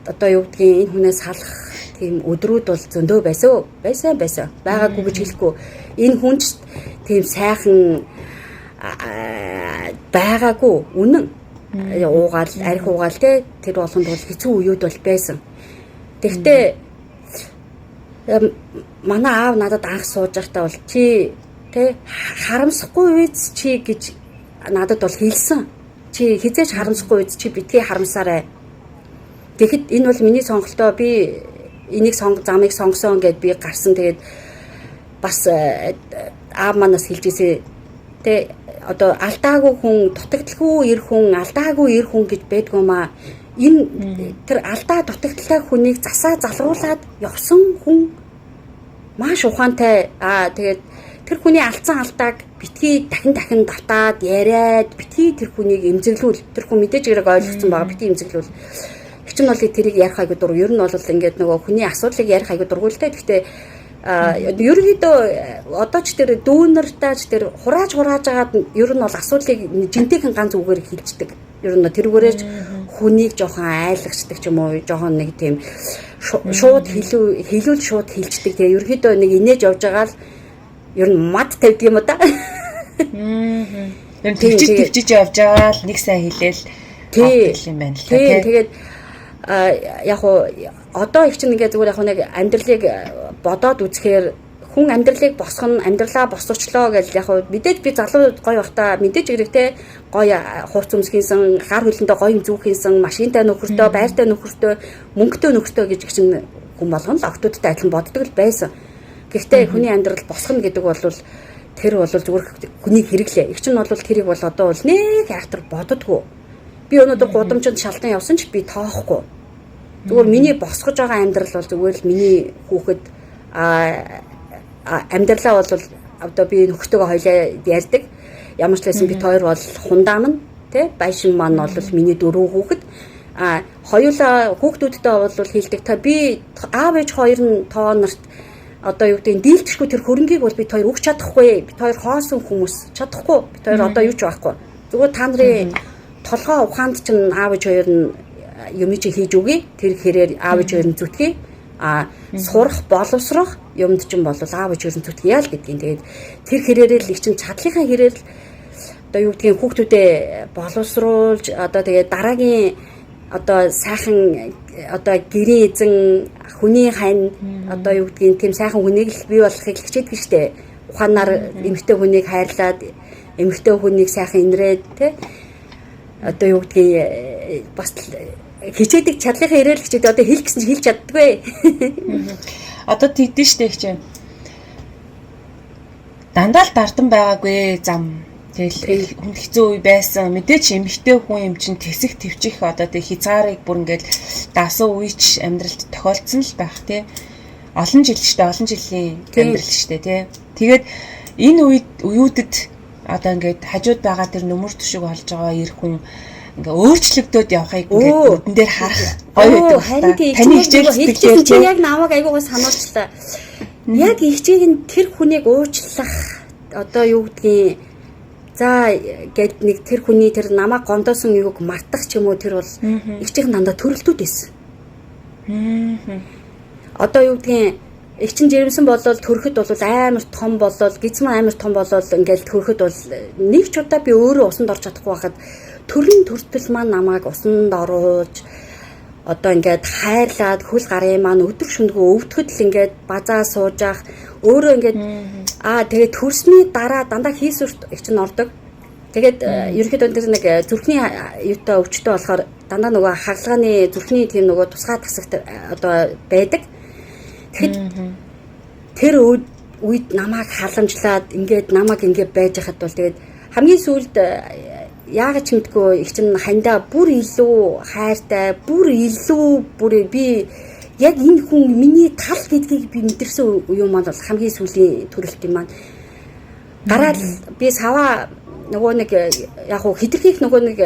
одоо юу гэдгийг энэ хүнээс салах тийм өдрүүд бол зөндөө байсан байгаагүй гэж хэлэхгүй энэ хүн ч тийм сайхан байгаагүй үнэн уугаал арх уугаал те тэр болгонд бол хэцүү үеуд бол байсан. Тэгвэл манай аав надад анх сууж байхдаа бол чи тэ харамсахгүй үз чи гэж надад бол хэлсэн. Чи хизээж харамсахгүй үз чи битгий харамсаарай Тэгэхэд энэ бол миний сонголтоо би энийг замыг сонгосон гэд би гарсан. Тэгээд бас аав манаас хэлжээсээ тэ одоо алдаагүй хүн, дутагдaltaгүй эр хүн, алдаагүй эр хүн гэж байдгүй маа. Энэ тэр алдаа дутагдaltaй хүнийг засаа залруулад явсан хүн маш ухаантай. Тэгээд тэр хүний алдсан алдааг битгий дахин давтаад яриад битгий тэр хүнийг эмзэглүүл. Тэр хүн мэдээж хэрэг ойлгосон байгаа битгий эмзэглүүл. Их ч нь бол тэрийг ярих айгуу дург. Ер нь бол ингээд нөгөө хүний асуудлыг ярих айгуу дургуултай. Гэхдээ ерөнхийдөө одоо ч тэр дүүнартаач тэр хурааж агаад ер нь бол асуудлыг жинтэйхэн ганц үгээр хэлждэг. Ер нь тэрүүгээрээ хүнийг жоохон айлгачдаг ч юм уу, жоохон нэг тийм шууд хэлүүл шууд хэлждэг. Тэгээ ерөнхийдөө нэг инээж явж байгаа л ер нь мад тавьдаг юм да. Ер нь төвчж явж байгаа л нэг сайн хэлээл авдаг юм байна л та. Тэгээд яг уу одоо их чинь ингээд зүгээр яг нэг амьдралыг бодоод үзэхээр хүн амьдралыг босгоно, амьдралаа босгочлоо гэж яг уу мэдээж би залуу гоё бахта мэдээж хэрэгтэй гоё хууц өмсгийнсэн, гар хөлөндөө гоё юм зүүхийнсэн, машинтай нөхөртөө, байртай нөхөртөө, мөнгөтэй нөхөртөө гэж их чинь хүн болгоно л октодтой адилхан боддог л байсан. Гэхдээ хүний амьдрал босгоно гэдэг бол тэр бол зүгээр хүний хэрэглээ. Их чинь бол тэрийг бол одоо бол нэг яахтар боддоггүй. Би өнөөдөр гудамжинд шалтан явсан ч би тоохгүй. Зүгээр миний босгож байгаа амьдрал бол зүгээр л миний хүүхэд амьдралаа бол одоо би нөхдөйгөө хоёлаа ярьдаг. Ямар ч байсан бид хоёр бол хундаамна тий байшин маань бол миний дөрөв хүүхэд хоёулаа хүүхдүүдтэй бол хэлдэг та би аав ээж хоёр нь тоо нарт одоо юу гэдэг дийлдэшгүй тэр хөрөнгийг бол бид хоёр өгч чадахгүй. Бид хоёр хоосон хүмүүс чадахгүй. Бид хоёр одоо юу ч байхгүй. Зүгээр та нарын толгоо ухаанд чинь аав ээж хоёр нь юм чи хийж өгье. Тэр хэрээр аав ээж хоёр нь зүтгэе. Сурах, боловсрох юмд чинь бол аав ээж хоёр нь зүтгэе л гэдгийг. Тэгээд тэр хэрээрээ л их чинь чадлынхаа хэрээр л одоо юу гэдгийг хүүхдүүдээ боловсруулж одоо тэгээд дараагийн одоо сайхан одоо гэрээ эзэн хүний хань одоо юу гэдгийг тийм сайхан хүнийг л бий болохыг хичээдэг штэ. Ухаанаар эмэгтэй хүнийг хайрлаад эмэгтэй хүнийг сайхан инрээд тэ одоо юу гэдгийг бас хичээдэг чадлынхаа ирэл хичээд одоо хэлэх гэсэн чинь хэлж чаддгүй. Одоо тэгдэж штэ их чинь. Дандаа л дардан байгаагүй зам. Тэгэл хүнд хэцүү үе байсан. Мэдээч эмэгтэй хүн юм чинь тэсэх твчих одоо тэг хязгаарыг бүр ингээд даасан үеч амьдралд тохиолдсон л байх тий. Олон жил штэ олон жилийн амьдрал штэ тий. Тэгээд энэ үеүүдэд одоо ингээд хажууд байгаа тэр нүмер төшиг болж байгаа эр хүн ингээ өөрчлөгдөд явахыг ингээд нүдэн дээр харах гоё байдаг. Таны хичээлсэн чи яг намайг айгуугаа сануулчлаа. Яг хичээг нь тэр хүнийг уучлах одоо юу гэдгийг за гэд нэг тэр хүний тэр намайг гомдоосон юуг мартах ч юм уу тэр бол их чихэн дандаа төрөлтүүд байсан. Одоо юу гэдгийг их чин жирэмсэн болол төрөхөд бол амар том болол гизмэн амар том болол ингээл төрөхөд бол нэг ч удаа би өөрөө усанд орж чадахгүй байхад төрийн төртөл маань намайг усанд оруулж одоо ингээд хайрлаад хөл гарын маань өдөр шөнөгөө өвдөхөд л ингээд базаа сууж ах өөрөө ингээд тэгээд төрсний дараа дандаа хийсүрт их чинь ордог. Тэгээд ерөнхийдөө тэр нэг зүрхний юутай өвчтөй болохоор дандаа нөгөө хагалгааны зүрхний тийм нөгөө тусгай тасагт одоо байдаг. Тэгэхэд тэр үед намайг халамжлаад ингээд намайг ингээд байж хахад бол тэгээд хамгийн сүүлд яагаад ч мэдгүй их чинь хандаа бүр илүү хайртай бүр би яг энэ хүн миний тал гэдгийг би мэдэрсэн юм маань бол хамгийн сүүлийн төрөлт юм маань гараад би саваа нөгөө нэг яг хуу хитрхийх нөгөө нэг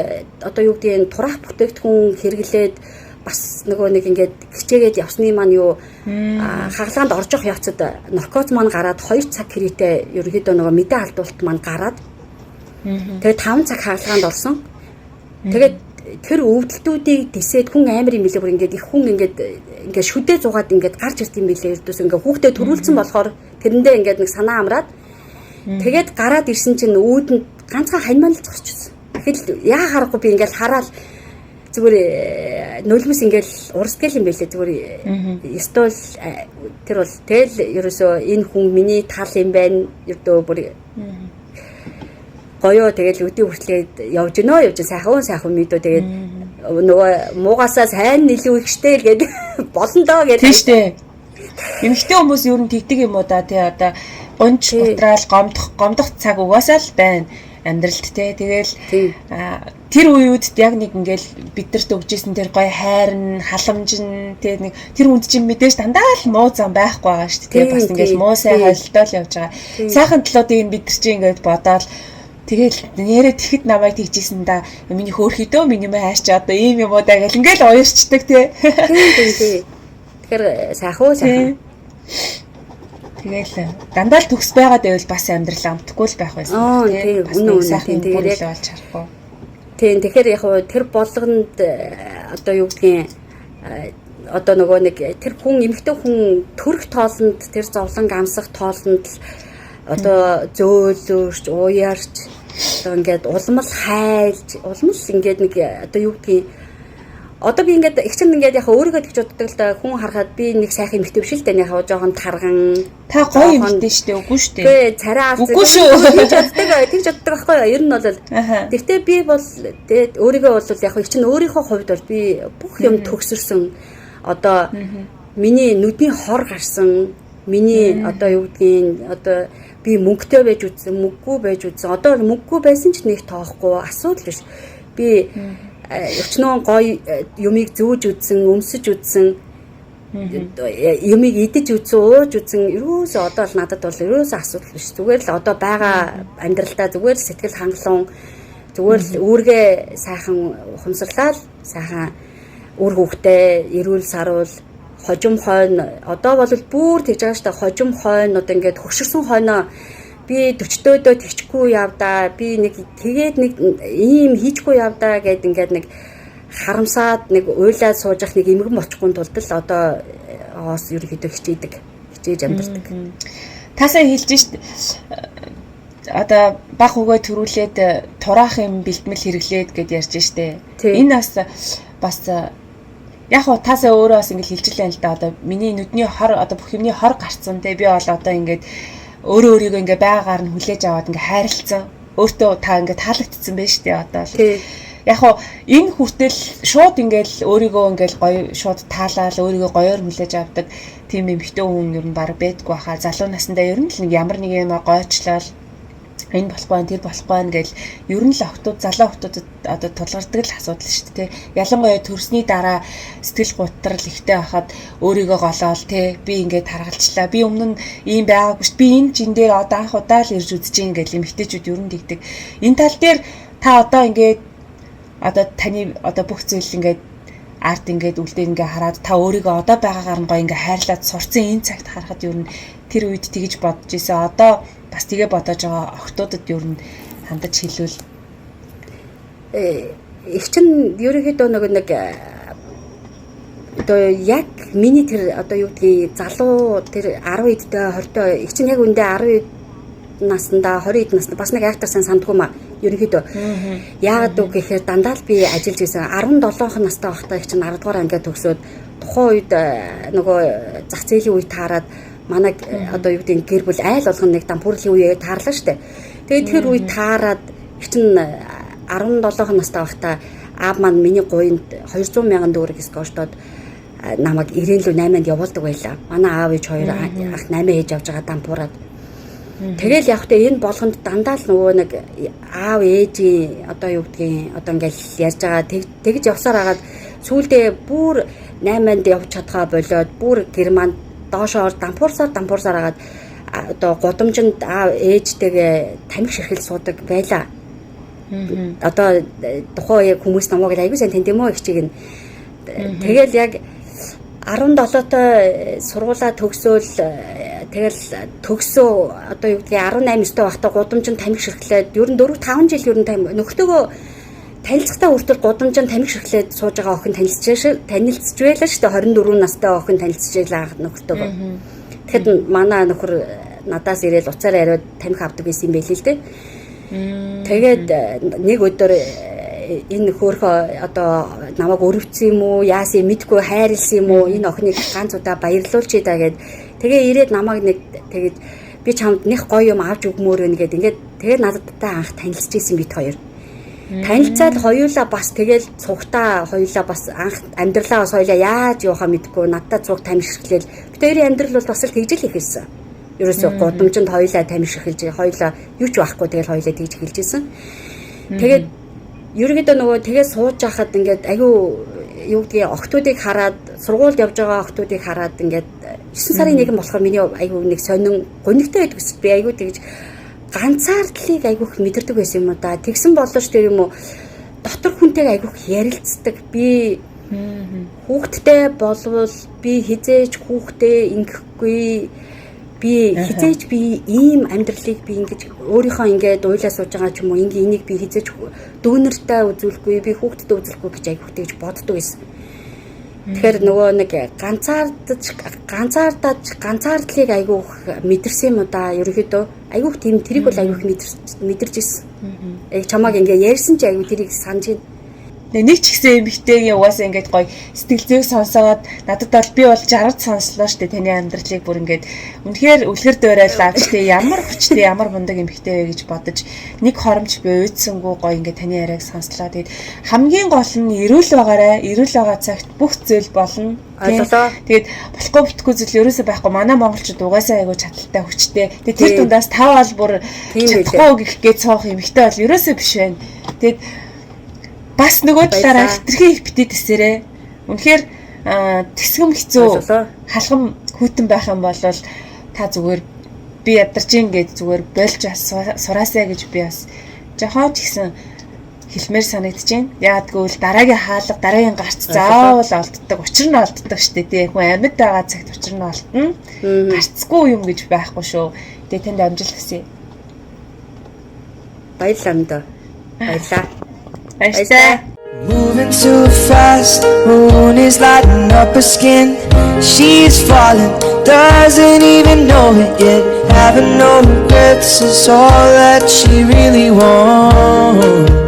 одоо юу гэдгийг турах бүтээгдэхүүн хэрэглээд бас нөгөө нэг ингээд хичээгээд явсны маань юу хагалгаанд орж явах явцад наркоз маань гараад 2 цаг хэрэгтээ ерөнхийдөө нөгөө мэдээ алдуулалт маань гараад тэгээд 5 цаг хагалгаанд орсон. Тэгээд тэр өвдөлтүүдийг дэсээд хүн амар юм билээ бүр ингээд их хүн ингээд шүдээ зугаад ингээд гарч ирд юм билээ ердөөс ингээд хүүхдээ төрүүлсэн болохоор тэрэндээ ингээд нэг санаа амраад тэгээд гараад ирсэн чинь өөдөнд ганцхан ханьмал зогсчихсон. Тэгэхэд яа харахгүй би ингээд хараад зүгээр нулимс ингээд урсгал юм билээ зүгээр ёстол тэр бол тэгэл ерөөсөө энэ хүн миний тал юм байна ердөө бүр гоёо тэгэл өдөө хүртлээд явж гинөө сайхан мэдөө тэгээд нөгөө муугасаа сайн илүү ихтэй гэдэг болно доо гэдэг. Тийм штэ. Эмэгтэй хүмүүс ер нь тэгдэг юм уу да тий одоо гонч утраал гомдох цаг угаасаа л байна амьдралд тий. Тэгэл тэр үеүд яг нэг ингээл бидэрт өгжсэн тэр гоё хайрн халамжин тий нэг тэр үнд чинь мэдээж дандаа л муу зам байхгүй байгаа шүү дээ. Бас ингээл муу сайн хойлтол явж байгаа. Сайхан талуудыг бид нар чинь ингээд бодоод тэгэл нэрээ тэгэхэд намайг тэгжсэн да миний хөөрхөдөө миний мэ хайрч одоо ийм юм уу да гэл ингээл уярчдаг тий. Тийм. Тэгэхээр сайхан уу сайхан. Тэгэл дандаа л төгс байгаад байвал бас амьдрал амтгүй л байх байсан тий. Бас нэг сайхан бүрэл болж харахгүй. Тийм тэгэхээр яг тэр болгонд одоо юу гэдгийг одоо нөгөө нэг тэр хүн эмэгтэй хүн төрөх тоолонд тэр зовлон амсах тоолонд одоо зөөлөөрч уярч одоо ингээд улмал хайлж улмал ингээд нэг одоо юу гэдгийг одоо би ингээд их чинь ингээд яг өөрийгөө тэгж боддог л да хүн харахад би нэг сайхан эмэгтэй биш л дээ яг жоохон тарган та гоё эмэгтэй шүү дээ үгүй шүү дээ. Гэ царай авч үгүй шүү. Тэгж боддог байхгүй юу ер нь бол гэхдээ би бол тэгээд өөрийгөө бол яг их чинь өөрийнхөө хувьд бол би бүх юм төгсөрсөн одоо миний нүдний хор гарсан миний одоо юу гэдгийг одоо би мөнгөтэй байж үзсэн мөнгөгүй байж үзсэн одоо мөнгөгүй байсан ч нэг тоохгүй асуудал биш би өчнөө гоё юмыг зүүж үзсэн өмсөж үзсэн юмыг идэж үзсэн ууж үзсэн ерөөсөө одоо л надад бол ерөөсөө асуудал биш зүгээр л одоо байгаа амьдралдаа зүгээр л сэтгэл хангалуун зүгээр л үүргээ сайхан ухамсарлал сайхан үр хөвгтэй эрүүл саруул хожим хойно одоо бол бүр тэгж байгаа шүү дээ хожим хойно одоо ингээд хөшөрсөн хойно би 40 дөөдөө тэгчгүй явдаа би нэг тэгээд нэг ийм хийчгүй явдаа гэд ингээд нэг харамсаад нэг уйлаад суужих нэг эмгэн мочихгүй тулд л одоо оос ерөөхдөө хичээж амьдэрдэг. Тасаа хэлж шít одоо баг үгээ төрүүлээд тураах юм бэлтгэл хэрэглээд гэд ярьж штэ. Энэ бас яг хоо тасаа өөрөө бас ингэж хэлжлээ л да одоо миний нүдний хор одоо бүх юмний хор гарцсан те би бол одоо ингээд өөрийгөө ингээ байгаагаар нь хүлээж аваад ингээ хайрлцсан өөртөө та ингээ таалагдсан байж тээ одоо л яг хоо энэ хүртэл шууд ингээл өөрийгөө ингээл гоё шууд таалал өөрийгөө гоёор хүлээж авдаг тийм эмэгтэй хүн ер нь баг байдгүй хаа залуу наснда ер нь л нэг ямар нэг юм гойчлал энэ болохгүй тэр болохгүй гэл ер нь л охтууд залуу охтуудад одоо тулгардаг л асуудал шүү дээ. Ялангуяа төрсний дараа сэтгэл гутрал ихтэй байхад өөрийгөө голоол те би ингээд харгалчлаа. Би өмнө нь ийм байгаагүй шүү. Би энэ жин дээр одоо анх удаа л ирж үзэж ин гэл эмэгтэйчүүд ер нь тэгдэг. Энэ тал дээр та одоо ингээд одоо таны одоо бүх зүйл ингээд арт ингээд үлдээ ингээ хараад та өөрийгөө одоо байгаагаар нь гоё ингээ хайрлаад сурцсан энэ цагт харахад ер нь тэр үед тэгж бодож ийсэн. Одоо бас тэгээ бодож байгаа охтуудад ер нь хандаж хэлвэл их чинь ерөөхдөө нэг одоо яг миний тэр одоо юу гэдгийг залуу тэр 10 эдтэй 20 их чинь яг үндэ 10 наснда 20 наснда бас нэг актер сан сандгүй маа ерөнхийдөө яагаад үг гэхээр дандаа л би ажиллаж байсан 17 настай байхдаа их чинь 10 дугаар ангиа төгсөөд тухайн үед нөгөө зах зээлийн үе таарад манай одоо юу гэдэг гэр бүл айл болгоно нэг дампуурлын үеэ таарлаа штэ. Тэгээд тэр үе таарад их чинь 17 настай байхдаа аав маань миний гуйнд 200 мянган төгрөг скоштод намайг 98-нд явуулдаг байлаа. Манай аав ээж хоёр ах 8 ээж авж байгаа дампуураад. Тэгэл явахдаа энэ болгонд дандаа л нөгөө нэг аав ээжийн одоо юу гэдгийг одоо ингээл ярьж байгаа тэгж явсаар хагаад сүүлдээ бүр 8-нд явж чадхаа болоод бүр германд доошоор дампуурсаар хагаад одоо гудамжинд аав ээжтэйгээ тамхи ширхэл суудаг байлаа. Одоо тухайн хүмүүс намайг аягүй сайн тэнд юм уу их чиг нь. Тэгэл яг 17-той сургуулаа төгсөөл тэгэл төгсөө одоо юу гэдгийг 18-9-тэй байхдаа гудамжинд тамхи ширхлээд ер нь 4-5 жил ер нь нөхдөөгөө танилцахтаа хүртэл гудамжинд тамхи ширхлээд сууж байгаа охин танилцж байлаа шүү дээ 24 настай охин танилцж байлаа нөхдөөгөө. Тэгэхэд манай нөхөр надаас ирээл уцаараа яриад тамхи авдаг байсан юм байл л дээ. Тэгээд нэг өдөр энэ хөөхөө одоо намайг өрөвцсөн юм уу яасан мэдгүй хайрлсан юм уу энэ охиныг ганц удаа баярлуулчих даа гэд тэгээ ирээд намайг нэг тэгээд би чамд нэх гоё юм авч өгмөр вэ гэд ингээд тэгээд надтай анх танилцж исэн бит хоёр. танилцаад хоёулаа бас тэгэл цугтаа хоёулаа бас анх амьдралаа бас хоёулаа яаж явахаа мэдгүй надтай цуг тамирчлал бид хоёрын амьдрал бол бас л тэгж л ихэлсэн. Ерөөсөө гудамжинд хоёулаа тамирчлж хоёулаа юу ч байхгүй тэгэл хоёулаа тэгж эхэлжсэн. Тэгээд ерөөдөө нөгөө тэгээд сууж байхад ингээд айгүй юу гэдгийг охтуудыг хараад сургуульд явж байгаа охтуудыг хараад ингээд 9 сарын 1 болохоор миний айгүй нэг сонин гонигтай байдаг гэсэн би айгүй тэгж ганцаардлыг айгүйх мэдэрдэг байсан юм уу да. Тэгсэн болооч тэр юм уу дотор хүнтэйг айгүйх ярилцдаг. Би хүүхдтэй болвол би хизээж хүүхдээ ингэхгүй би хизээж би ийм амьдралыг би ингэж өөрийнхөө ингээд уйлаа сууж байгаа ч юм уу ингээ энийг би хизээж дүүнэртэй үзүүлэхгүй би хүүхдэд үзүүлэхгүй гэж айгүйх тэгж боддог байсан. Тэгэхээр нөгөө нэг ганцаардлыг айгүйх мэдэрсэн юм уу да. Ерөнхийдөө айгүйх тийм тэрийг бол айгүйх мэдэрч ирсэн. Чамааг ингээ ярьсан чи айгүй тэрийг санаж байна. Нэг ч ихсэн эмэгтэйгийн угаасаа ингээд гоё сэтгэл зүйг сонсоод надад бол би бол 60-д сонслоо штэ таны амьдралыг бүр ингээд үнэхээр үлгэр дуурайл авч тэ ямар хүчтэй ямар мундаг эмэгтэй вэ гэж бодож нэг хоромж би уйдсангүй гоё ингээд таны яриаг сонслоо. Тэгээд хамгийн гол нь эрүүл байгаа цагт бүх зүйл болно. Тэгээд болохгүй бүтггүй зүйл ерөөсөө байхгүй. Манай монголчууд угаасаа айгуу чадaltaй хүчтэй. Тэгээд тэр дундаас тав бол бүр чадахгүй гэх гээд цоох эмэгтэй бол ерөөсөө биш байна. Тэгээд бас нөгөө талаараа хитрхи битээ тэсэрээ. Үнэхээр тэсгэм хэцүү халхам хүйтэн байх юм бол та зүгээр би ядарч ин гэж зүгээр болж сураасаа гэж би бас жоохон ч ихсэн хэлмээр санагдаж байна. Яагад гэвэл дараагийн хаалга дараагийн гарц заавал олддог. Учир нь олддог штэ тий. Хүн амьд байгаа цагт учир нь олдно. Гарцгүй юм гэж байхгүй шүү. Тэгээ тэнд амжилт хүсье. Баярлалаа. Баярлаа. Moving too fast, moon is lighting up her skin. She's falling, doesn't even know it yet. Having no regrets is all that she really wants.